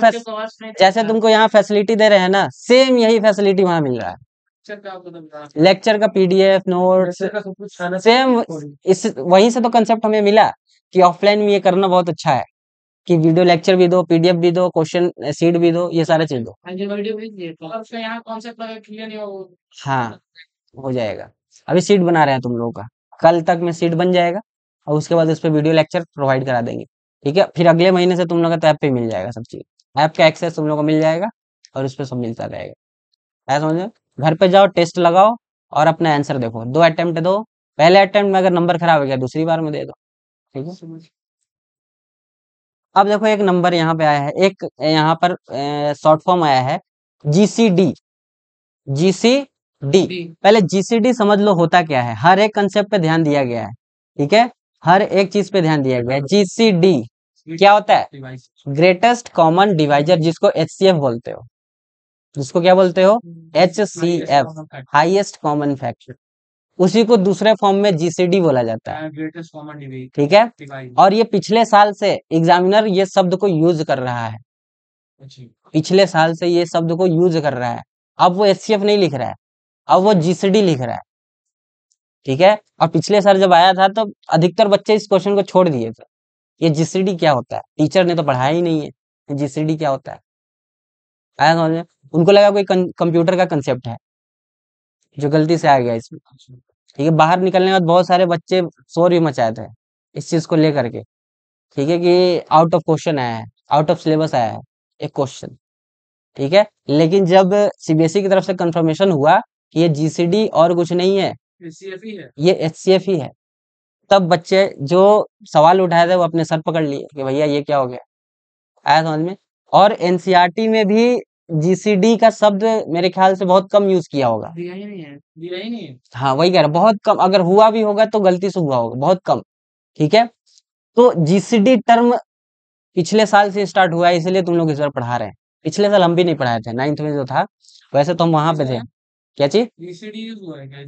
Speaker 1: जैसे तुमको यहाँ फैसिलिटी दे रहे हैं ना, सेम यही फैसिलिटी वहां मिल रहा है। लेक्चर का पीडीएफ नोट्स सेम, इस वहीं से तो कंसेप्ट हमें मिला कि ऑफलाइन में ये करना बहुत अच्छा है, कि वीडियो लेक्चर भी दो, पीडीएफ भी दो, क्वेश्चन सीट भी दो, ये सारे चीज दो। हाँ, हो जाएगा। अभी सीट बना रहे हैं तुम लोगों का, कल तक में सीट बन जाएगा, और उसके बाद उस पर वीडियो लेक्चर प्रोवाइड करा देंगे। ठीक है, फिर अगले महीने से तुम लोग का ऐप पे मिल जाएगा सब चीज, ऐप का एक्सेस तुम लोग को मिल जाएगा, और उस पर सब मिलता रहेगा। ऐसा समझो, घर पे जाओ, टेस्ट लगाओ, और अपना आंसर देखो, 2 अटेम्प्ट दो। पहले अटेम्प्ट में अगर नंबर खराब हो गया दूसरी बार में दे दो। ठीक है, अब देखो एक नंबर यहाँ पे आया है, एक यहाँ पर शॉर्ट फॉर्म आया है जीसीडी। जीसीडी, पहले जीसीडी समझ लो होता क्या है, हर एक कंसेप्ट पे ध्यान दिया गया है। ठीक है, हर एक चीज पे ध्यान दिया गया है। जीसीडी क्या होता है? ग्रेटेस्ट कॉमन डिवाइजर, जिसको एचसीएफ बोलते हो। जिसको क्या बोलते हो? HCF, highest common factor. उसी को दूसरे फॉर्म में जीसीडी बोला जाता है।
Speaker 2: Greatest common divisor.
Speaker 1: ठीक है, और ये पिछले साल से एग्जामिनर ये शब्द को यूज कर रहा है। पिछले साल से ये शब्द को यूज कर रहा है। अब वो एचसीएफ नहीं लिख रहा है, अब वो जीसीडी लिख रहा है। ठीक है। और पिछले साल जब आया था तो अधिकतर बच्चे इस क्वेश्चन को छोड़ दिए थे। ये जीसीडी क्या होता है, टीचर ने तो पढ़ाया ही नहीं है जीसीडी क्या होता है। आया समझ में? उनको लगा कोई कंप्यूटर का कंसेप्ट है, जो गलती से आ गया इसमें। ठीक है, बाहर निकलने के बाद बहुत सारे बच्चे शोर भी मचाए थे इस चीज को लेकर के। ठीक है कि आउट ऑफ क्वेश्चन आया है, आउट ऑफ सिलेबस आया है एक क्वेश्चन। ठीक है, लेकिन जब सीबीएसई की तरफ से कंफर्मेशन हुआ कि ये जीसीडी और कुछ नहीं है,
Speaker 2: एचसीएफ ही है।
Speaker 1: ये एचसीएफ ही है, तब बच्चे जो सवाल उठाए थे वो अपने सर पकड़ लिए कि भैया ये क्या हो गया। आया समझ में? और एनसीईआरटी में भी जीसीडी का शब्द मेरे ख्याल से बहुत कम यूज किया होगा।
Speaker 2: दिया ही नहीं है, दिया ही नहीं है।
Speaker 1: हाँ वही कह रहा, बहुत कम, अगर हुआ भी होगा तो गलती से हुआ होगा, बहुत कम। ठीक है, तो जीसीडी टर्म पिछले साल से स्टार्ट हुआ है, इसलिए तुम लोग इस बार पढ़ा रहे हैं। पिछले साल हम भी नहीं पढ़ाए थे, 9th में जो था, वैसे तो हम वहां पे थे। क्या चीज?
Speaker 2: जीसीडी यूज हुआ है क्या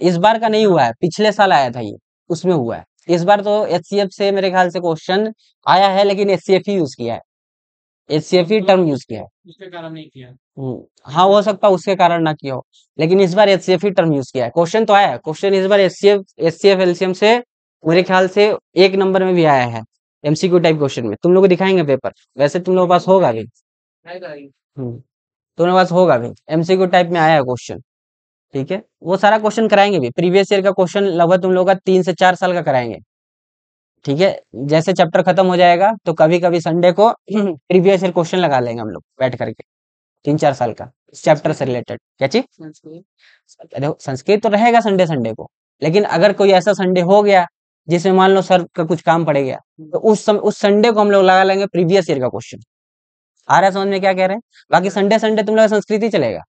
Speaker 1: इस बार का नहीं हुआ है, पिछले साल आया था ये, उसमें हुआ है। इस बार तो एचसीएफ से मेरे ख्याल से क्वेश्चन आया है, लेकिन एचसीएफ ही यूज किया है, एचसीएफ ही टर्म यूज किया है।
Speaker 2: उसके कारण नहीं किया।
Speaker 1: हाँ हो सकता है उसके कारण ना किया हो, लेकिन इस बार एचसीएफ ही टर्म यूज किया है। क्वेश्चन तो आया है, क्वेश्चन इस बार एचसीएफ एलसीएम से मेरे ख्याल से 1 नंबर में भी आया है, एमसीक्यू टाइप क्वेश्चन में। तुम लोग को दिखाएंगे पेपर, वैसे तुम लोगों के पास होगा भी। तुम्हारे पास होगा भी, एमसीक्यू टाइप में आया है क्वेश्चन। ठीक है, वो सारा क्वेश्चन कराएंगे भी, प्रीवियस ईयर का क्वेश्चन लगभग तुम लोग का 3 से 4 साल का कराएंगे। ठीक है, जैसे चैप्टर खत्म हो जाएगा तो कभी कभी संडे को प्रीवियस ईयर क्वेश्चन लगा लेंगे हम लोग बैठ करके, 3-4 साल का इस चैप्टर से रिलेटेड। क्या चीज? देखो संस्कृत तो रहेगा संडे संडे को, लेकिन अगर कोई ऐसा संडे हो गया जिसमें मान लो सर का कुछ काम पड़ गया, तो उस संडे को हम लोग लगा लेंगे प्रीवियस ईयर का क्वेश्चन। आ रहा है समझ में क्या कह रहे हैं? बाकी संडे संडे तुम लोग का संस्कृत ही चलेगा,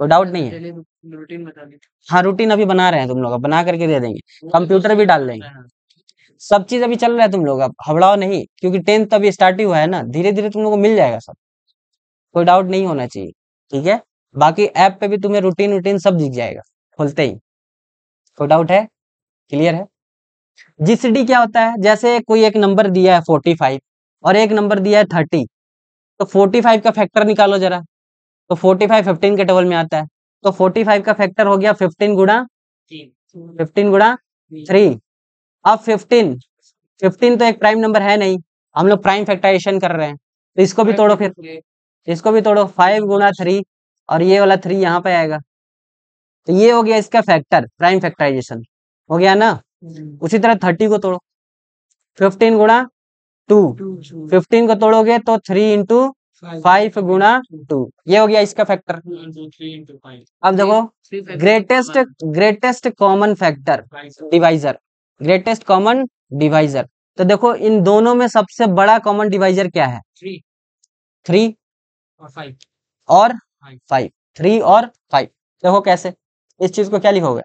Speaker 1: कोई डाउट नहीं है।
Speaker 2: रूटीन बता दी।
Speaker 1: हाँ रूटीन अभी बना रहे हैं, तुम लोग का बना करके दे देंगे, कंप्यूटर भी डाल देंगे, सब चीज अभी चल रहा है। तुम लोग अब हबड़ाओ नहीं, क्योंकि 10th अभी स्टार्ट ही हुआ है ना, धीरे धीरे तुम लोग को मिल जाएगा सब, कोई डाउट नहीं होना चाहिए। ठीक है, बाकी ऐप पे भी तुम्हें रूटीन रूटीन सब दिख जाएगा खोलते ही। कोई डाउट है? क्लियर है? जीसीडी क्या होता है? जैसे कोई एक नंबर दिया है 45 और एक नंबर दिया है 30, तो 45 का फैक्टर निकालो जरा। तो 45 15 के टेबल में आता है, तो 45 का फैक्टर हो गया 15 गुणा 3। अब 15 तो एक प्राइम नंबर है नहीं, हम लोग प्राइम फैक्टराइजेशन कर रहे हैं, तो इसको भी तोड़ो, फिर इसको भी तोड़ो, 5 गुणा 3, और ये वाला 3 यहाँ पे आएगा, तो ये हो गया इसका फैक्टर, प्राइम फैक्टराइजेशन हो गया ना। उसी तरह 30 को तोड़ो, 15 गुणा 2, 15 को तोड़ोगे तो 3 इंटू 5 गुणा 2, ये हो गया इसका फैक्टर। अब देखो greatest common factor divisor, greatest common divisor, तो देखो इन दोनों में सबसे बड़ा कॉमन डिवाइजर क्या है? 3 और 5, 3 और 5। देखो कैसे, इस चीज को क्या लिखोगे?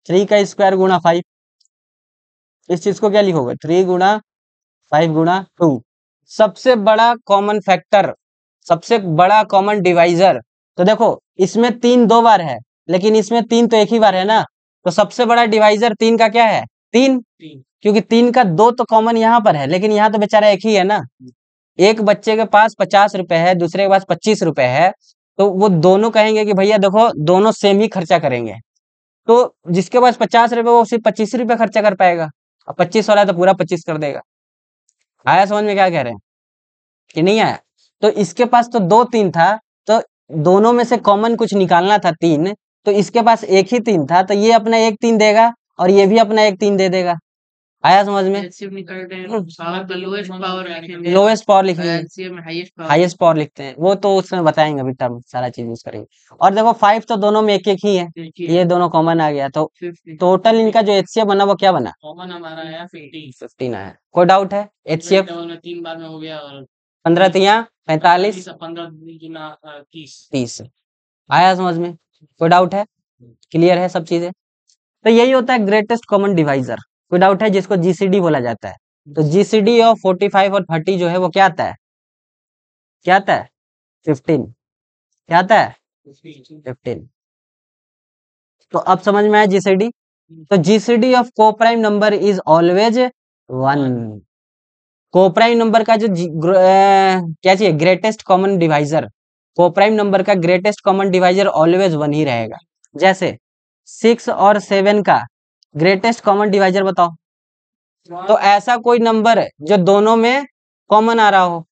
Speaker 1: 3 का स्क्वायर गुणा 5, इस चीज को क्या लिखोगे? 3 गुणा 5 गुणा 2। सबसे बड़ा कॉमन फैक्टर, सबसे बड़ा कॉमन डिवाइजर, तो देखो इसमें 3 2 बार है, लेकिन इसमें 3 तो एक ही बार है ना, तो सबसे बड़ा डिवाइजर 3 का क्या है? 3, क्योंकि 3 का 2 तो कॉमन यहाँ पर है, लेकिन यहाँ तो बेचारा एक ही है ना। एक बच्चे के पास 50 रुपए है, दूसरे के पास 25 रुपए है, तो वो दोनों कहेंगे कि भैया देखो दोनों सेम ही खर्चा करेंगे, तो जिसके पास 50 रुपए वो सिर्फ 25 रुपए खर्चा कर पाएगा, और 25 वाला तो पूरा 25 कर देगा। आया समझ में क्या कह रहे हैं कि नहीं आया? तो इसके पास तो 2 3 था, तो दोनों में से कॉमन कुछ निकालना था 3, तो इसके पास एक ही 3 था, तो ये अपना एक 3 देगा और ये भी अपना एक 3 दे देगा। आया समझ में? लोएस्ट पावर लिखेंगे, हाईएस्ट पावर लिखते हैं, वो तो उसमें बताएंगे अभी, टर्म सारा चीज यूज करेंगे। और देखो 5 तो दोनों में एक एक ही है, ये दोनों कॉमन आ गया, तो टोटल इनका जो एचसीएफ बना वो क्या बना?
Speaker 2: कॉमन हमारा आया
Speaker 1: 15 आया। कोई डाउट है? एचसीएफ
Speaker 2: 3 बार में हो गया, और
Speaker 1: 15 तिया 45,
Speaker 2: 15
Speaker 1: 30 आया समझ में? कोई डाउट है? क्लियर है सब चीजें? तो यही होता है ग्रेटेस्ट कॉमन डिवाइजर। कोई डाउट है? जिसको जीसीडी बोला जाता है। तो जीसीडी ऑफ 45 और 30 जो है वो क्या आता है? क्या आता है? 15। क्या आता है? 15। तो अब समझ में आया जीसीडी? तो GCD of coprime number is always 1। Coprime number का जो क्या चाहिए? Greatest common divisor, coprime number का ग्रेटेस्ट कॉमन डिवाइजर ऑलवेज 1 ही रहेगा। जैसे 6 और 7 का ग्रेटेस्ट कॉमन डिवाइजर बताओ। तो
Speaker 2: वन
Speaker 1: ऐसा कोई नंबर है जो दोनों में कॉमन आ रहा हो।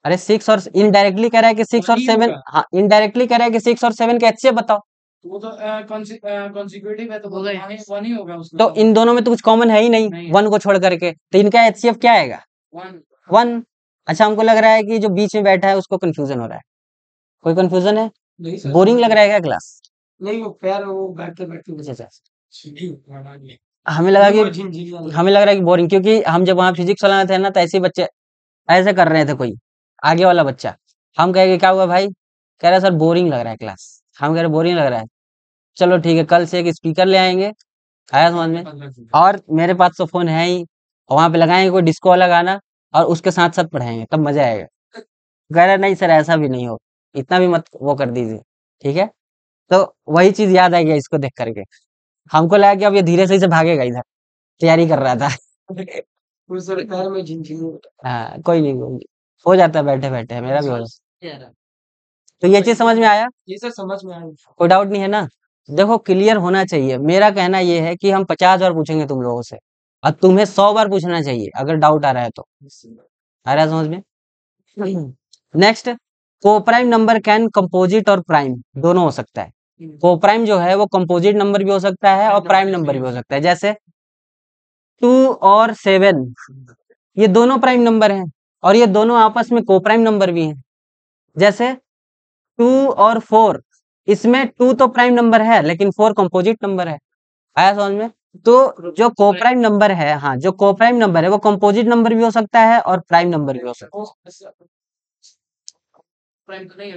Speaker 1: अरे 6 और इनडायरेक्टली कह रहा है कि 6 और
Speaker 2: वही
Speaker 1: 7,
Speaker 2: होगा।
Speaker 1: हाँ इनडायरेक्टली कह रहा है कि 6 और 7 का एचसीएफ बताओ।
Speaker 2: वो तो कॉन्सिक्यूटिव है तो होगा ही, वन ही होगा उसमें
Speaker 1: तो इन दोनों में तो कुछ कॉमन है ही नहीं,
Speaker 2: नहीं है।
Speaker 1: 1 को छोड़ करके, तो इनका एचसीएफ क्या आएगा?
Speaker 2: वन
Speaker 1: 1। अच्छा हमको लग रहा है कि जो बीच में बैठा है उसको कंफ्यूजन हो रहा है। कोई कंफ्यूजन है?
Speaker 2: नहीं सर,
Speaker 1: बोरिंग लग रहा है क्या क्लास?
Speaker 2: नहीं वो पैर वो बैठते बैठते
Speaker 1: अच्छा अच्छा।
Speaker 2: सीढ़ी बना दिए।
Speaker 1: हमें लगा
Speaker 2: वो
Speaker 1: कि
Speaker 2: झिनझिनिया लगा।
Speaker 1: हमें लग रहा है कि बोरिंग, क्योंकि हम जब वहाँ फिजिक्स वाला में थे ना तो ऐसे ही बच्चे ऐसे कर रहे थे, कोई आगे वाला बच्चा। हम कहे कि क्या हुआ भाई? कह रहा सर बोरिंग लग रहा है क्लास। हम कह रहे बोरिंग लग रहा है, चलो ठीक है कल से एक स्पीकर ले आएंगे, आया समझ में, और मेरे पास तो फोन है ही, और वहां पे लगाएंगे कोई डिस्को वाला गाना और उसके साथ साथ पढ़ाएंगे, तब मजा आएगा। कह रहा नहीं सर ऐसा भी नहीं हो, इतना भी मत वो कर दीजिए, ठीक है। तो वही चीज याद आ गया इसको देख करके। हमको लगा कि अब ये धीरे से भागेगा इधर, तैयारी कर रहा था।
Speaker 2: वो सर पैर में झिनझिनिया।
Speaker 1: हाँ कोई नहीं, कोई नहीं, हो जाता है बैठे बैठे, मेरा भी हो जाता
Speaker 2: यार
Speaker 1: है। तो ये चीज समझ में आया?
Speaker 2: ये सर समझ में आया।
Speaker 1: कोई डाउट नहीं है ना? देखो क्लियर होना चाहिए। मेरा कहना ये है कि हम 50 बार पूछेंगे तुम लोगों से, और तुम्हें 100 बार पूछना चाहिए अगर डाउट आ रहा है तो। आ रहा है समझ में? Next, coprime number can composite और प्राइम दोनों हो सकता है। कोप्राइम जो है वो कंपोजिट नंबर भी हो सकता है और प्राइम नंबर भी हो सकता है। जैसे 2 और 7, ये दोनों प्राइम नंबर हैं और ये दोनों आपस में कोप्राइम नंबर भी हैं। जैसे 2 और 4, इसमें 2 तो प्राइम नंबर है लेकिन 4 कंपोजिट नंबर है। आया समझ में? तो जो कोप्राइम नंबर है, हाँ जो कोप्राइम नंबर है वो कंपोजिट नंबर भी हो सकता है और प्राइम नंबर भी हो सकता है।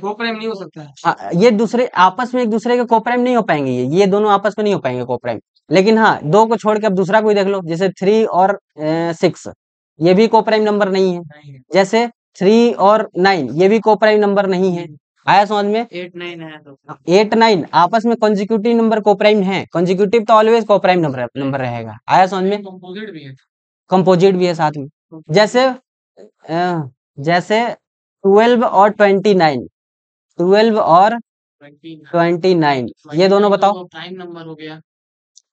Speaker 2: वो प्राइम नहीं हो सकता है।
Speaker 1: हाँ ये दूसरे आपस में एक दूसरे के कोप्राइम नहीं हो पाएंगे, ये दोनों आपस में नहीं हो पाएंगे कोप्राइम। लेकिन हाँ दो को छोड़ के अब दूसरा कोई देख लो, जैसे 3 और 6, ये भी कोप्राइम नंबर नहीं है।
Speaker 2: नहीं है।
Speaker 1: जैसे 3 और 9, ये भी कोप्राइम नंबर नहीं है। आया समझ में?
Speaker 2: 8 9 है तो
Speaker 1: 8 9 आपस में कंसेक्यूटिव नंबर कोप्राइम है। कंसेक्यूटिव तो ऑलवेज कोप्राइम नंबर रहेगा। आया समझ में?
Speaker 2: कंपोजिट भी है।
Speaker 1: कंपोजिट भी है साथ में। जैसे 12 और 29, 12 और 29, ये दोनों बताओ।
Speaker 2: प्राइम नंबर हो गया।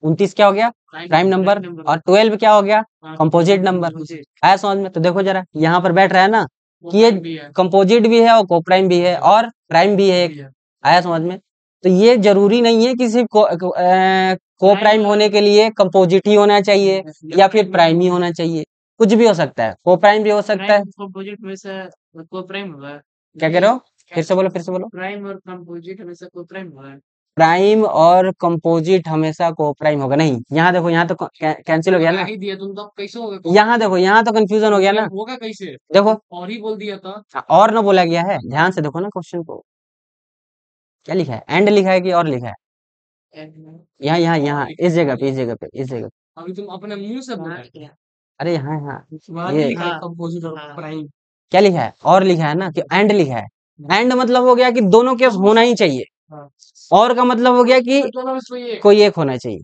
Speaker 1: 29 क्या हो गया? Prime number. और 12 क्या हो गया? Composite number. आया समझ में? तो देखो जरा यहाँ पर बैठ रहा है ना कि ये कंपोजिट भी है और कोप्राइम भी है और प्राइम भी है एक। आया समझ में? तो ये जरूरी नहीं है कि सिर्फ कोप्राइम होने के लिए कंपोजिट ही होना चाहिए या फिर प्राइम ही होना चाहिए, कुछ भी हो सकता है, कोप्राइम भी हो सकता है।
Speaker 2: कंपोजिट में से कोप्राइम होगा।
Speaker 1: क्या कह रहे हो? फिर से बोलो, फिर से बोलो।
Speaker 2: प्राइम और कंपोजिट में से कोप्राइम होगा।
Speaker 1: प्राइम और कंपोजिट हमेशा कोप्राइम होगा नहीं। यहाँ देखो, यहाँ तो कैंसिल हो गया ना।
Speaker 2: ही दिया तुम तो कैसे होगा?
Speaker 1: यहाँ देखो, यहाँ तो कंफ्यूजन हो गया ना।
Speaker 2: होगा कैसे?
Speaker 1: देखो
Speaker 2: और ही बोल दिया था।
Speaker 1: और ना बोला गया है, ध्यान से देखो ना क्वेश्चन को, क्या लिखा है? एंड लिखा है कि और लिखा है? यहाँ यहाँ यहाँ इस जगह पे, इस जगह पे, इस जगह पे।
Speaker 2: अभी तुम अपने मुंह से बोल रहे हो।
Speaker 1: अरे यहाँ यहाँ
Speaker 2: ये
Speaker 1: ये
Speaker 2: कंपोजिट और प्राइम
Speaker 1: क्या लिखा है? और लिखा है ना कि एंड लिखा है। एंड मतलब हो गया कि दोनों केस होना ही चाहिए, और का मतलब हो गया कि कोई एक होना चाहिए।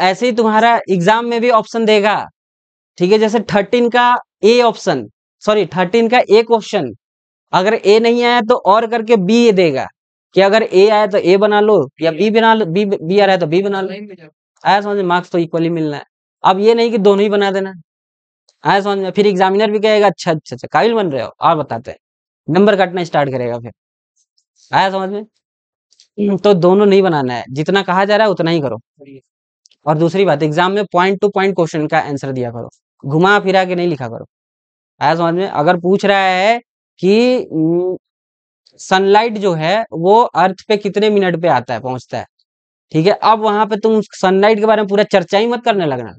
Speaker 1: ऐसे ही तुम्हारा एग्जाम में भी ऑप्शन देगा, ठीक है। जैसे 13 का ए ऑप्शन, सॉरी 13 का ए क्वेश्चन, अगर ए नहीं आया तो और करके बी ये देगा कि अगर ए आया तो ए बना लो या बी बना लो, बी आ रहा है तो बी बना लो। आया समझ में? मार्क्स तो इक्वली मिलना है। अब ये नहीं कि दोनों ही बना देना। आया समझ में? फिर एग्जामिनर भी कहेगा अच्छा अच्छा अच्छा काबिल बन रहे हो, और बताते हैं, नंबर काटना स्टार्ट करेगा फिर। आया समझ में? तो दोनों नहीं बनाना है, जितना कहा जा रहा है उतना ही करो। और दूसरी बात, एग्जाम में पॉइंट टू पॉइंट क्वेश्चन का आंसर दिया करो, घुमा फिरा के नहीं लिखा करो। आया समझ में? अगर पूछ रहा है कि सनलाइट जो है वो अर्थ पे कितने मिनट पे आता है, पहुंचता है, ठीक है, अब वहां पे तुम सनलाइट के बारे में पूरा चर्चा ही मत करने लगना।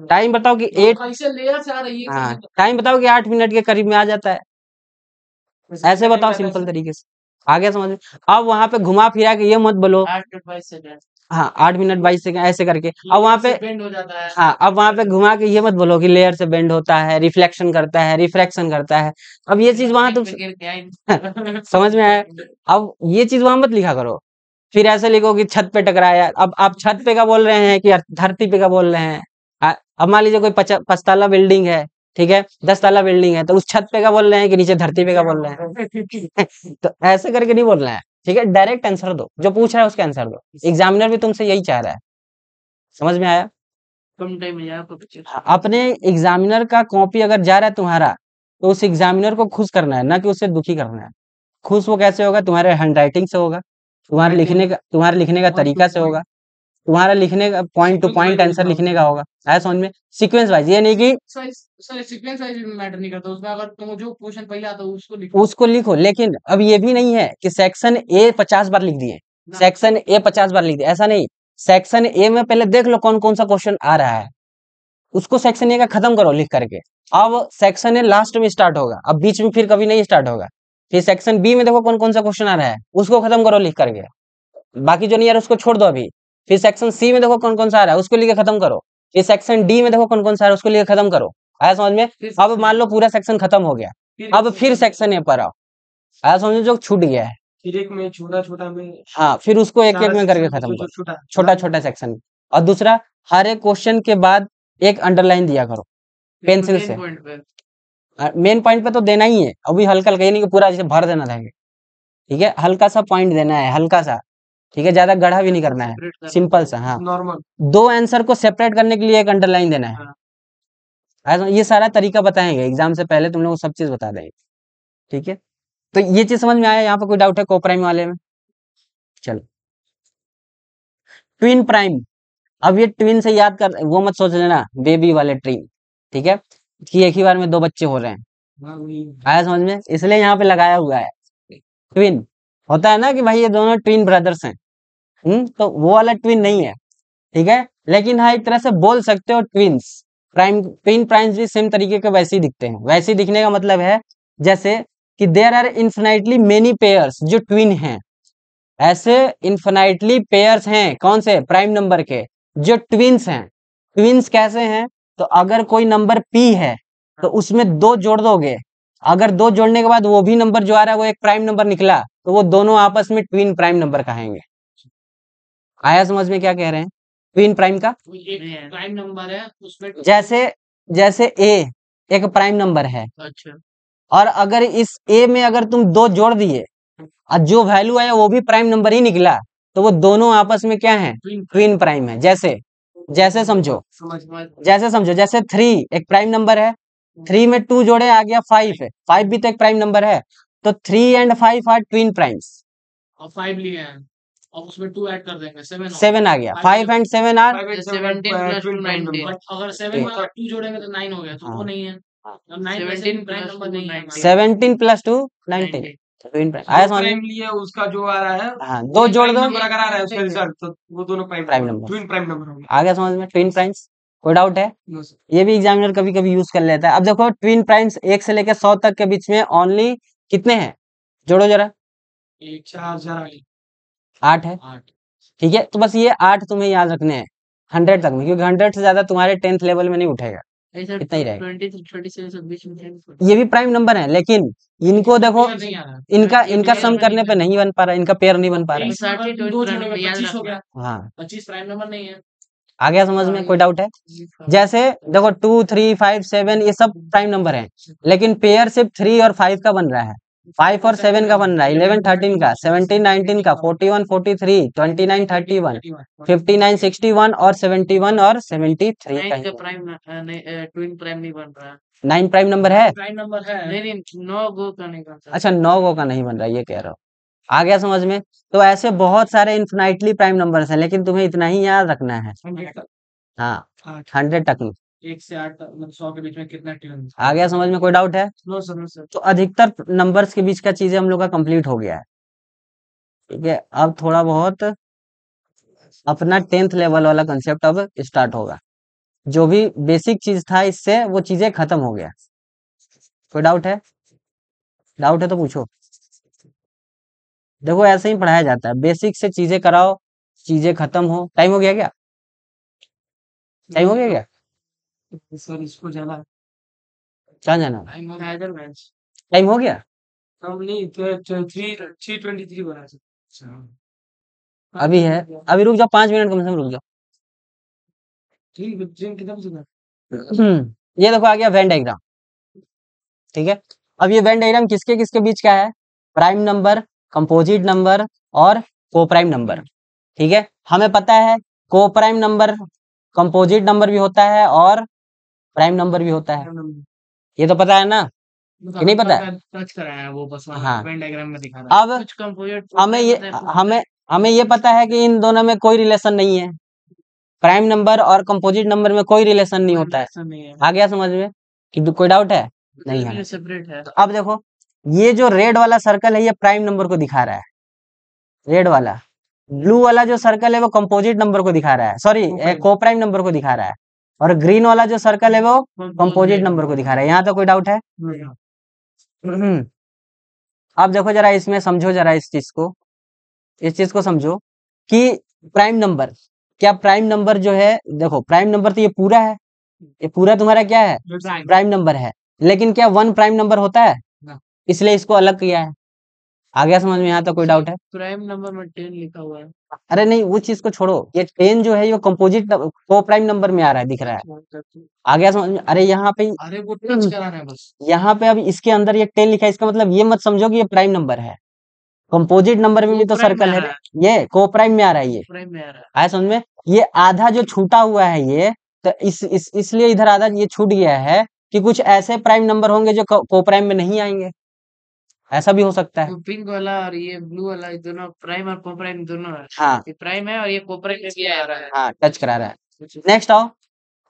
Speaker 1: टाइम बताओ कि 8, हाँ टाइम बताओ कि 8 मिनट के करीब में आ जाता है, ऐसे बताओ सिंपल तरीके से। आगे समझ में? अब वहां पे घुमा फिरा के ये मत बोलो,
Speaker 2: 8 मिनट 22 सेकंड।
Speaker 1: हाँ 8 मिनट 22 सेकंड ऐसे करके। अब वहां पे
Speaker 2: बेंड हो जाता है।
Speaker 1: हाँ, अब वहां पे घुमा के ये मत बोलो कि लेयर से बेंड होता है, रिफ्लेक्शन करता है, रिफ्रैक्शन करता है। अब ये चीज वहां तुम समझ में आया? अब ये चीज वहां मत लिखा करो। फिर ऐसे लिखो कि छत पे टकराया, अब आप छत पे का बोल रहे हैं कि धरती पे का बोल रहे हैं? अब मान लीजिए कोई 5 ताला बिल्डिंग है, ठीक है, 10 ताला बिल्डिंग है, तो उस छत पे का बोल रहे हैं कि नीचे धरती पे का बोल रहे हैं? तो ऐसे करके नहीं बोलना है, ठीक है, डायरेक्ट आंसर दो, जो पूछ रहा है उसका आंसर दो। एग्जामिनर भी तुमसे यही चाह रहा है, समझ में आया?
Speaker 2: कम टाइम में आपको पिक्चर
Speaker 1: हाँ, अपने एग्जामिनर का कॉपी अगर जा रहा है तुम्हारा, तो उस एग्जामिनर को खुश करना है, ना कि उससे दुखी करना है। खुश वो कैसे होगा? तुम्हारे हैंडराइटिंग से होगा, तुम्हारे लिखने का तरीका से होगा, तुम्हारा लिखने का पॉइंट टू पॉइंट आंसर लिखने का होगा। आया समझ में? सीक्वेंस वाइज, ये नहीं कि
Speaker 2: सर सीक्वेंस वाइज मैटर नहीं करता उसमें, अगर तुम जो क्वेश्चन पहले आता है उसको
Speaker 1: उसको लिखो, लेकिन अब ये भी नहीं है कि सेक्शन ए 50 बार लिख दिए, सेक्शन ए 50 बार लिख दिए, ऐसा नहीं। सेक्शन ए में पहले देख लो कौन कौन सा क्वेश्चन आ रहा है, उसको सेक्शन ए का खत्म करो लिख करके। अब सेक्शन ए लास्ट में स्टार्ट होगा, अब बीच में फिर कभी नहीं स्टार्ट होगा। फिर सेक्शन बी में देखो कौन कौन सा क्वेश्चन आ रहा है, उसको खत्म करो लिख करके, बाकी जो नहीं आ रहा उसको छोड़ दो अभी। फिर सेक्शन सी में देखो कौन कौन सा आ रहा है, उसको लिख के खत्म करो। फिर सेक्शन डी में देखो कौन कौन सा आ रहा है, उसको लिख के खत्म करो। आया समझ में? अब मान लो पूरा सेक्शन खत्म हो गया, अब फिर सेक्शन ए पर आओ। आया समझ में? जो छूट गया है,
Speaker 2: फिर एक में छोटा छोटा में,
Speaker 1: हाँ, फिर उसको एक एक में करके खत्म करो, छोटा छोटा सेक्शन। और दूसरा, हर एक क्वेश्चन के बाद एक अंडरलाइन दिया करो पेंसिल से। मेन पॉइंट पे तो देना ही है, अभी हल्का हल्का, ये नहीं कि पूरा जैसे भर देना रहेगा, ठीक है, हल्का सा पॉइंट देना है, हल्का सा, ठीक है, ज्यादा गढ़ा भी नहीं करना है, सिंपल सा। हाँ,
Speaker 2: नॉर्मल
Speaker 1: दो आंसर को सेपरेट करने के लिए एक अंडरलाइन देना है। ये सारा तरीका बताएंगे एग्जाम से पहले, तुम लोग को सब चीज बता देंगे, ठीक है। तो ये चीज समझ में आया? यहाँ पे कोई डाउट है कोप्राइम वाले में? चलो, ट्विन प्राइम। अब ये ट्विन से याद कर, वो मत सोच लेना बेबी वाले ट्विन, ठीक है, कि एक ही बार में दो बच्चे हो रहे हैं। आया समझ में? इसलिए यहाँ पे लगाया हुआ है ट्विन। होता है ना कि भाई ये दोनों ट्विन ब्रदर्स हैं, तो वो वाला ट्विन नहीं है, ठीक है। लेकिन हाँ, एक तरह से बोल सकते हो ट्विन्स। ट्विन प्राइम्स भी सेम तरीके के वैसे ही दिखते हैं। वैसे ही दिखने का मतलब है जैसे कि there are infinitely many pairs जो ट्विन हैं, ऐसे इन्फिनाइटली पेयर्स हैं कौन से? प्राइम नंबर के जो ट्विन्स हैं। ट्विन्स कैसे हैं? तो अगर कोई नंबर p है तो उसमें दो जोड़ दोगे, अगर दो जोड़ने के बाद वो भी नंबर जो आ रहा है वो एक प्राइम नंबर निकला, तो वो दोनों आपस में ट्विन प्राइम नंबर कहेंगे। आया समझ में क्या कह रहे हैं? ट्विन प्राइम का
Speaker 2: एक प्राइम नंबर है उसमें,
Speaker 1: जैसे जैसे a एक प्राइम नंबर है,
Speaker 2: अच्छा,
Speaker 1: और अगर इस a में अगर तुम दो जोड़ दिए और जो वैल्यू आया वो भी प्राइम नंबर ही निकला, तो वो दोनों आपस में क्या है? ट्विन प्राइम है। जैसे जैसे समझो, जैसे 3 एक प्राइम नंबर है, 3 में 2 जोड़े आ गया 5 है, 5 भी तो एक प्राइम नंबर है, तो 3 एंड 5 आर ट्विन प्राइम्स।
Speaker 2: और 5 लिए हैं और उसमें 2 ऐड कर देंगे,
Speaker 1: 7 आ गया, 5 एंड 7 आर
Speaker 2: 17 प्लस 2 19। बट अगर 7 में अगर 2 जोड़ेंगे तो 9 हो गया, तो वो
Speaker 1: हाँ।
Speaker 2: नहीं है। अब 9 वैसे भी प्राइम नंबर नहीं है।
Speaker 1: 17 प्लस 2 19 ट्विन प्राइम। आया समझ में?
Speaker 2: प्राइम लिया उसका जो आ रहा है,
Speaker 1: हाँ, दो जोड़ दो,
Speaker 2: नंबर अगर आ रहा है उसका रिजल्ट, तो वो दोनों
Speaker 1: prime number,
Speaker 2: twin prime number होंगे।
Speaker 1: आ गया समझ में? ट्विन प्राइम्स, कोई डाउट है?
Speaker 2: No, sir.
Speaker 1: ये भी एग्जामिनर कभी कभी यूज कर लेता है। अब देखो ट्विन प्राइम्स 1 से लेकर 100 तक के बीच में ओनली कितने हैं? जोड़ो जरा।
Speaker 2: 1 4 4
Speaker 1: 8 है,
Speaker 2: 8।
Speaker 1: ठीक है, तो बस ये 8 तुम्हें याद रखने हैं 100 तक में, क्योंकि 100 से ज्यादा तुम्हारे 10th लेवल में नहीं उठेगा, इतना ही रहेगा।
Speaker 2: 20 से 27 से बीच में
Speaker 1: ये भी प्राइम नंबर है, लेकिन इनको देखो, इनका इनका सम करने पे नहीं बन पा रहा, इनका पेयर नहीं बन पा रहा।
Speaker 2: 25 हो गया,
Speaker 1: हाँ,
Speaker 2: 25 प्राइम नंबर नहीं है।
Speaker 1: आ गया समझ में? कोई डाउट है? जैसे देखो 2 3 5 7 ये सब प्राइम नंबर है, लेकिन पेयर सिर्फ 3 और 5 का बन रहा है, 5 और 7 का बन रहा है, 11 13 का, 17 19 का, 41 43, 29 31, 59 61 और 71 और 73 का
Speaker 2: का प्राइम ट्विन प्राइम नहीं बन रहा है।
Speaker 1: 9 प्राइम नंबर है,
Speaker 2: प्राइम नंबर है, नहीं 9 गो का नहीं बनता।
Speaker 1: अच्छा 9 गो का नहीं बन रहा, ये कह रहा हूँ। आ गया समझ में? तो ऐसे बहुत सारे इन्फिनाइटली प्राइम नंबर्स हैं, लेकिन तुम्हें इतना ही याद रखना है। हाँ, 100 तक में।
Speaker 2: 1 से 8 तक, मतलब 100 के बीच में कितना ट्विन?
Speaker 1: आ गया समझ में? कोई डाउट है?
Speaker 2: No sir, no sir.
Speaker 1: तो अधिकतर नंबर्स के बीच का चीजें हम लोग का कंप्लीट हो गया है, ठीक है। अब थोड़ा बहुत अपना 10th लेवल वाला कंसेप्ट अब स्टार्ट होगा। जो भी बेसिक चीज था इससे वो चीजें खत्म हो गया। कोई डाउट है? डाउट है तो पूछो। देखो ऐसे ही पढ़ाया जाता है, बेसिक से चीजें कराओ, चीजें खत्म हो। टाइम हो गया क्या? टाइम हो गया क्या?
Speaker 2: सर इसको जाना,
Speaker 1: कहाँ जाना?
Speaker 2: हैदराबाद।
Speaker 1: टाइम हो गया?
Speaker 2: हम नहीं, 3:23 बना सर।
Speaker 1: अभी है, अभी रुक जाओ 5 मिनट कम से कम रुक जाओ।
Speaker 2: ठीक है, ट्रेन कितना बजे?
Speaker 1: ये देखो आ गया वेन डायग्राम, ठीक है। अब ये वेन डायग्राम किसके किसके बीच का है? प्राइम नंबर कंपोजिट नंबर और कोप्राइम नंबर। ठीक है, हमें पता है कोप्राइम नंबर कंपोजिट नंबर भी होता है और प्राइम नंबर भी होता है, ये तो पता है ना कि नहीं पता है?
Speaker 2: टच कराया है वो, बस
Speaker 1: हाँ,
Speaker 2: वेन डायग्राम में दिखा रहा है।
Speaker 1: अब
Speaker 2: कुछ कंपोजिट
Speaker 1: हमें ये हमें हमें ये पता है कि इन दोनों में कोई रिलेशन नहीं है, प्राइम नंबर और कंपोजिट नंबर में कोई रिलेशन नहीं होता है।
Speaker 2: नहीं है,
Speaker 1: आ गया समझ में कि कोई डाउट है? नहीं है।
Speaker 2: सेपरेट है।
Speaker 1: तो अब देखो, ये जो रेड वाला सर्कल है ये प्राइम नंबर को दिखा रहा है, रेड वाला। ब्लू वाला जो सर्कल है वो कंपोजिट नंबर को दिखा रहा है, सॉरी कोप्राइम नंबर को दिखा रहा है, और ग्रीन वाला जो सर्कल है वो कंपोजिट नंबर को दिखा रहा है। यहाँ तो कोई डाउट है? अब देखो जरा इसमें समझो, जरा इस चीज को समझो कि प्राइम नंबर, क्या प्राइम नंबर जो है, देखो प्राइम नंबर तो ये पूरा है, ये पूरा तुम्हारा क्या है? प्राइम नंबर है। लेकिन क्या वन प्राइम नंबर होता है? इसलिए इसको अलग किया है। आ गया समझ में? यहाँ तो कोई डाउट है?
Speaker 2: प्राइम नंबर में 10 लिखा हुआ है।
Speaker 1: अरे नहीं, वो चीज को छोड़ो, ये 10 जो है ये कंपोजिट को प्राइम नंबर में आ रहा है, दिख रहा है। आ गया समझ में? अरे यहाँ पे,
Speaker 2: अरे वो टच कराना है बस।
Speaker 1: यहाँ पे अब इसके अंदर ये 10 लिखा है, इसका मतलब ये मत समझो कि ये प्राइम नंबर है। कंपोजिट नंबर में भी तो सर्कल है, ये को प्राइम में आ रहा है, ये
Speaker 2: प्राइम में आ रहा है।
Speaker 1: आया समझ में? ये आधा जो छूटा हुआ है ये, तो इसलिए इधर आधा ये छूट गया है कि कुछ ऐसे प्राइम नंबर होंगे जो को प्राइम में नहीं आएंगे, ऐसा भी हो सकता है।
Speaker 2: तो पिंक वाला और ये ब्लू वाला, ये दोनों प्राइम और कोप्राइम दोनों है।
Speaker 1: हाँ
Speaker 2: ये प्राइम है और ये कोप्राइम में भी आ रहा है।
Speaker 1: हाँ, टच करा रहा है। नेक्स्ट आओ,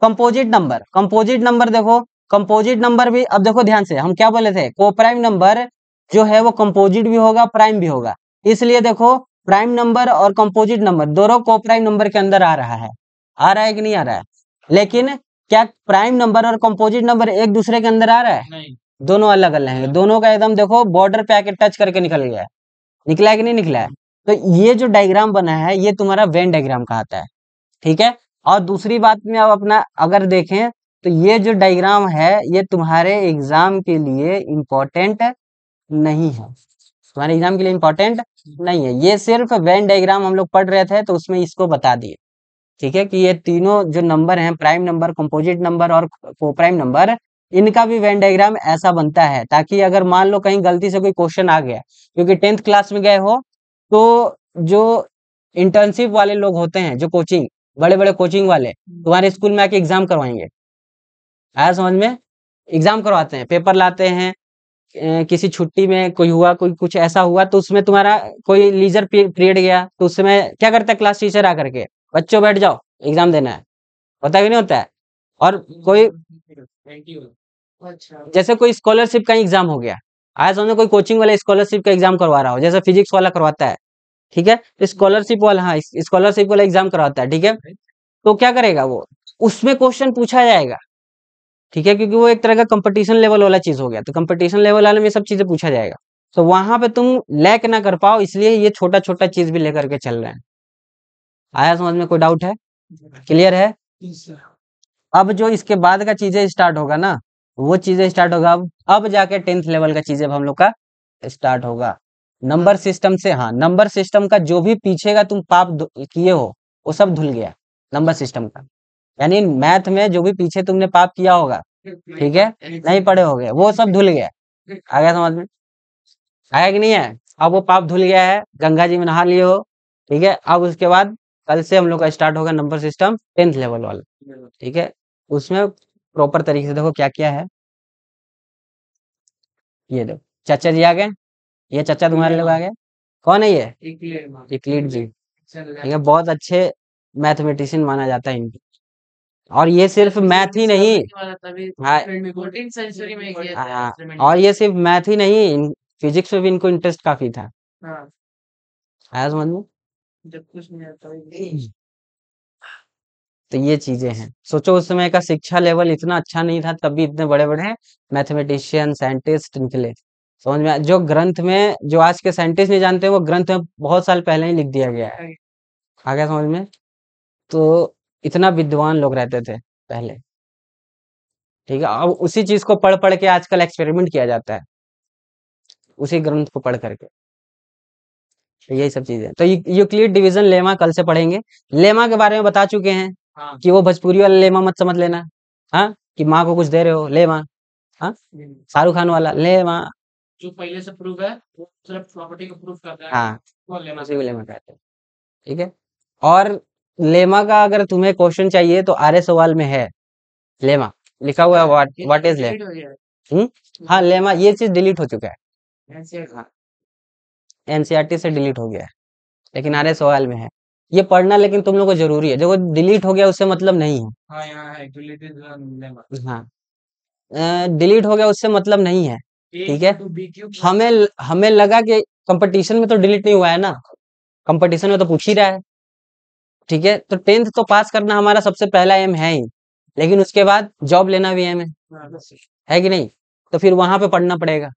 Speaker 1: कंपोजिट नंबर। कंपोजिट नंबर देखो, कंपोजिट नंबर भी, अब देखो ध्यान से, हम क्या बोले थे? कोप्राइम नंबर जो है वो कंपोजिट भी होगा, प्राइम भी होगा। इसलिए देखो, प्राइम नंबर और कंपोजिट नंबर दोनों कोप्राइम नंबर के अंदर आ रहा है कि नहीं आ रहा है? लेकिन क्या प्राइम नंबर और कंपोजिट नंबर एक दूसरे के अंदर आ रहा है?
Speaker 2: नहीं,
Speaker 1: दोनों अलग अलग हैं, दोनों का एकदम देखो बॉर्डर पे आके टच करके निकल गया है, निकला है कि नहीं निकला है? तो ये जो डायग्राम बना है ये तुम्हारा वेन डायग्राम कहलाता है। ठीक है, और दूसरी बात में अब अपना अगर देखें तो ये जो डायग्राम है ये तुम्हारे एग्जाम के लिए इम्पोर्टेंट नहीं है, तुम्हारे एग्जाम के लिए इम्पोर्टेंट नहीं है। ये सिर्फ वेन डायग्राम हम लोग पढ़ रहे थे तो उसमें इसको बता दिए। ठीक है, कि ये तीनों जो नंबर हैं, प्राइम नंबर, कंपोजिट नंबर और कोप्राइम नंबर, इनका भी वेन डायग्राम ऐसा बनता है, ताकि अगर मान लो कहीं गलती से कोई क्वेश्चन आ गया, क्योंकि 10th क्लास में गए हो तो जो इंटर्नशिप वाले लोग होते हैं, जो कोचिंग, बड़े बड़े कोचिंग वाले तुम्हारे स्कूल में आके एग्जाम करवाएंगे, आया समझ में? एग्जाम करवाते हैं, पेपर लाते हैं, किसी छुट्टी में कोई हुआ, कोई कुछ ऐसा हुआ तो उसमें तुम्हारा कोई लीजर पीरियड गया तो उस समय क्या करता है क्लास टीचर आकर के, बच्चों बैठ जाओ एग्जाम देना है, होता है कि नहीं होता है? और कोई
Speaker 2: अच्छा,
Speaker 1: जैसे कोई स्कॉलरशिप का एग्जाम हो गया, आया समझ में? कोई कोचिंग वाला स्कॉलरशिप का एग्जाम करवा रहा हो, जैसे फिजिक्स वाला करवाता है, ठीक है, स्कॉलरशिप वाला, हाँ स्कॉलरशिप वाला एग्जाम करवाता है, ठीक है, तो क्या करेगा वो, उसमें क्वेश्चन पूछा जाएगा, ठीक है, क्योंकि वो एक तरह का कंपटीशन लेवल वाला चीज हो गया, तो कंपटीशन लेवल वाले में सब चीजें पूछा जाएगा, तो वहां पे तुम लैक ना कर पाओ, इसलिए ये छोटा छोटा चीज भी लेकर के चल रहे हैं। आया समझ में? कोई डाउट है? क्लियर है? अब जो इसके बाद का चीजें स्टार्ट होगा ना, वो चीजें स्टार्ट होगा अब जाके 10th लेवल का चीजें हम लोग का स्टार्ट होगा। नंबर सिस्टम से, हाँ नंबर सिस्टम का जो भी पीछे का तुम पाप किए हो वो सब धुल गया नंबर सिस्टम का, यानी मैथ में जो भी पीछे तुमने पाप किया होगा, ठीक है, नहीं पढ़े होगे, वो सब धुल गया। आ गया समझ में? आया कि नहीं है? अब वो पाप धुल गया है, गंगा जी में नहा लिए हो, ठीक है, अब उसके बाद कल से हम लोग का स्टार्ट होगा नंबर सिस्टम 10th लेवल वाला, ठीक है, उसमें प्रॉपर तरीके से देखो क्या क्या है। ये देखो चाचा जी आ गए, ये चाचा तुम्हारे लोग आ गए, कौन है ये? इक्लिड जी, ठीक है, बहुत अच्छे मैथमेटिशियन माना जाता है इनको, और ये सिर्फ मैथ ही नहीं, हाँ
Speaker 2: 14th सेंचुरी में किया था
Speaker 1: हाँ,
Speaker 2: experiment।
Speaker 1: और ये सिर्फ मैथ ही नहीं, फिजिक्स में भी इनको इंटरेस्ट काफी था।
Speaker 2: हाँ,
Speaker 1: आया समझ में?
Speaker 2: जब कुछ नहीं आता
Speaker 1: तो ये चीजें हैं, सोचो उस समय का शिक्षा लेवल इतना अच्छा नहीं था, तब भी इतने बड़े बड़े मैथमेटिशियन साइंटिस्ट निकले। समझ में जो ग्रंथ में, जो आज के साइंटिस्ट नहीं जानते, वो ग्रंथ में बहुत साल पहले ही लिख दिया गया है। आ गया समझ में? तो इतना विद्वान लोग रहते थे पहले, ठीक है, अब उसी चीज को पढ़ पढ़ के आजकल एक्सपेरिमेंट किया जाता है, उसी ग्रंथ को पढ़ करके। तो यही सब चीजें, तो यूक्लिड डिवीजन लेमा कल से पढ़ेंगे। लेमा के बारे में बता चुके हैं,
Speaker 2: हाँ,
Speaker 1: कि वो भोजपुरी वाला लेमा मत समझ लेना, हाँ, कि माँ को कुछ दे रहे हो लेमा, हाँ, शाहरुख खान वाला लेमा,
Speaker 2: जो पहले से प्रूफ है वो सिर्फ प्रॉपर्टी को प्रूफ करता है
Speaker 1: हाँ,
Speaker 2: वो लेना
Speaker 1: उसी को लेमा कहते हैं। ठीक है। और लेमा का अगर तुम्हें क्वेश्चन चाहिए तो आर्य सवाल में है लेमा लिखा हुआ है, व्हाट इज लेमा।
Speaker 2: डिलीट हो गया
Speaker 1: हाँ, लेमा ये चीज डिलीट हो चुका है।
Speaker 2: ऐसे
Speaker 1: हाँ, एनसीईआरटी से डिलीट हो गया है, लेकिन आर्य सवाल में है। ये पढ़ना लेकिन तुम लोग को जरूरी है, देखो डिलीट हो गया उससे मतलब नहीं है।
Speaker 2: हाँ यहाँ है डिलीटेड लेमा
Speaker 1: हाँ, डिलीट हो गया उससे मतलब नहीं है।
Speaker 2: ए
Speaker 1: ठीक है।
Speaker 2: इक्वल टू बी क्यूब
Speaker 1: हमें हमें लगा कि कंपटीशन में तो डिलीट नहीं हुआ है ना, कंपटीशन में तो पूछ ही रहा है। ठीक है, तो 10th तो पास करना हमारा सबसे पहला एम है ही, लेकिन उसके बाद जॉब लेना भी एम है कि नहीं। तो फिर वहां पे पढ़ना पड़ेगा,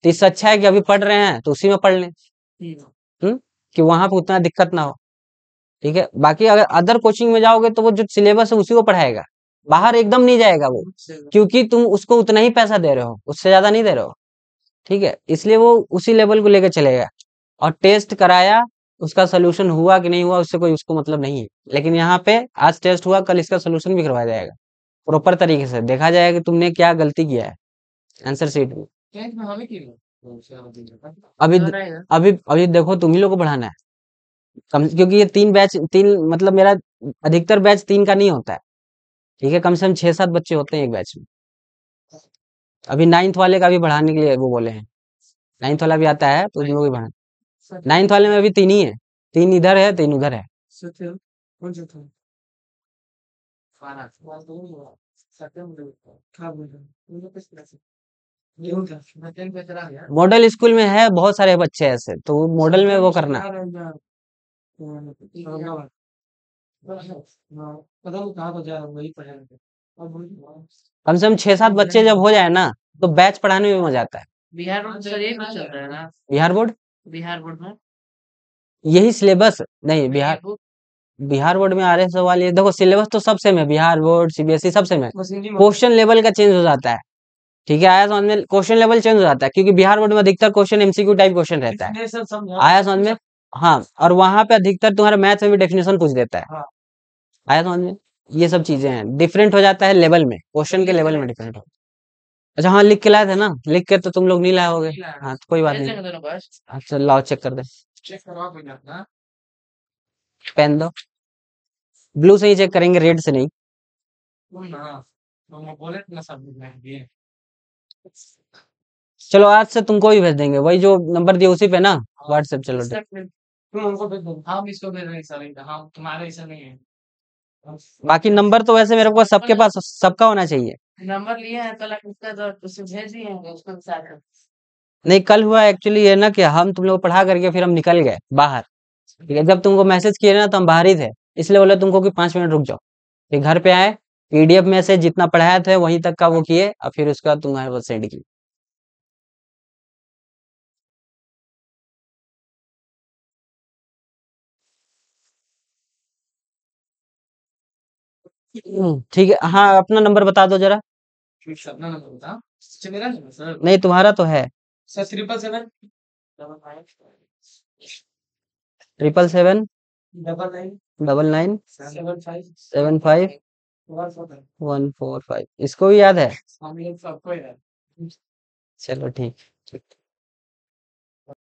Speaker 1: तो इससे अच्छा है कि अभी पढ़ रहे हैं तो उसी में पढ़ लें। हम्म कि वहां पे उतना दिक्कत ना हो। ठीक है, बाकी अगर अदर कोचिंग में जाओगे तो वो जो सिलेबस है उसी को पढ़ाएगा, बाहर एकदम नहीं जाएगा वो, क्योंकि तुम उसको उतना ही पैसा दे रहे हो, उससे ज्यादा नहीं दे रहे हो। ठीक है, इसलिए वो उसी लेवल को लेकर चलेगा। और टेस्ट कराया, उसका सोल्यूशन हुआ कि नहीं हुआ उससे कोई उसको मतलब नहीं है। लेकिन यहाँ पे आज टेस्ट हुआ, कल इसका सोल्यूशन भी करवाया जाएगा, प्रॉपर तरीके से देखा जाएगा कि तुमने क्या गलती किया है आंसर शीट में।
Speaker 2: हमें की
Speaker 1: अभी अभी अभी देखो तुम ही लोग को पढ़ाना है, क्योंकि ये 3 बैच, तीन मतलब मेरा अधिकतर बैच 3 का नहीं होता है। ठीक है, कम से कम 6-7 बच्चे होते हैं एक बैच में। अभी 9th वाले का भी बढ़ाने के लिए वो बोले हैं, 9th वाला भी आता है तो उन लोग भी बढ़ा। 9th वाले में अभी 3 ही है, 3 इधर है 3 उधर है।
Speaker 2: सत्य कौन सा था फाना सत्य मुझे क्या बोल रहा हूँ मुझे किस तरह से ये होता मैं 10 पे चला गया
Speaker 1: मॉडल स्कूल में है बहुत सारे बच्चे ऐसे, तो वो मॉडल में वो करना।
Speaker 2: पता नहीं कहाँ तो जा रहा हूँ वही पढ़ाने
Speaker 1: कम से कम 6-7 बच्चे जब हो जाए ना तो बैच पढ़ाने में मजा आता है।
Speaker 2: बिहार बोर्ड सर ये कुछ चल रहा है ना
Speaker 1: बिहार बोर्ड,
Speaker 2: बिहार बोर्ड में
Speaker 1: यही सिलेबस नहीं, बिहार बोर्ड में आ रहे सवाल, ये देखो सिलेबस तो सब सेम है, बिहार बोर्ड सीबीएसई सब सेम है, क्वेश्चन लेवल का चेंज हो जाता है। ठीक है, आया समझ में, क्वेश्चन लेवल चेंज हो जाता है, क्योंकि बिहार बोर्ड में अधिकतर क्वेश्चन एमसीक्यू टाइप क्वेश्चन रहता है। आया समझ में। हाँ, और वहां पे अधिकतर तुम्हारा मैथ में भी डेफिनेशन पूछ देता है। आया समझ में। ये सब चीजें हैं, डिफरेंट हो जाता है लेवल में, क्वेश्चन के लेवल में डिफरेंट हो। अच्छा हाँ, लिख के लाए थे ना, लिख के तो तुम लोग नहीं लाए होगे। हाँ तो कोई बात नहीं। अच्छा लाओ चेक कर दे,
Speaker 2: चेक करवा कोई ना
Speaker 1: पेन दो, ब्लू से ही चेक करेंगे, रेड से नहीं।
Speaker 2: ना तो मैं बोले ना सब में ये
Speaker 1: चलो आज से तुमको भी भेज देंगे, वही जो नंबर दिया उसी पे ना व्हाट्सएप। चलो ठीक।
Speaker 2: तुम हमको भेज दो हम इसको भेज रहे हैं सर हम तुम्हारे ऐसा नहीं है
Speaker 1: बाकी नंबर तो वैसे मेरे को सबके पास सबका होना चाहिए।
Speaker 2: नंबर लिए हैं कल उसका तो उसे भेज दिए हैं उसको साथ
Speaker 1: नहीं, कल हुआ एक्चुअली ये ना कि हम तुम लोग को पढ़ा करके फिर हम निकल गए बाहर। ठीक है, जब तुमको मैसेज किए ना तो हम बाहर ही थे, इसलिए बोले तुमको कि 5 मिनट रुक जाओ। फिर घर पे आए, पीडीएफ में से जितना पढ़ाया थे वहीं तक का वो किए, और फिर उसका तुम्हारे पास सेंड किए। ठीक है, हाँ अपना नंबर बता दो जरा।
Speaker 2: अपना नंबर बता मेरा नंबर सर
Speaker 1: नहीं तुम्हारा तो है।
Speaker 2: सर 777
Speaker 1: 777
Speaker 2: डबल नाइन
Speaker 1: 99
Speaker 2: 7 5
Speaker 1: 75
Speaker 2: 1
Speaker 1: 145, इसको भी याद है।
Speaker 2: हम लोग सबको यार
Speaker 1: चलो ठीक।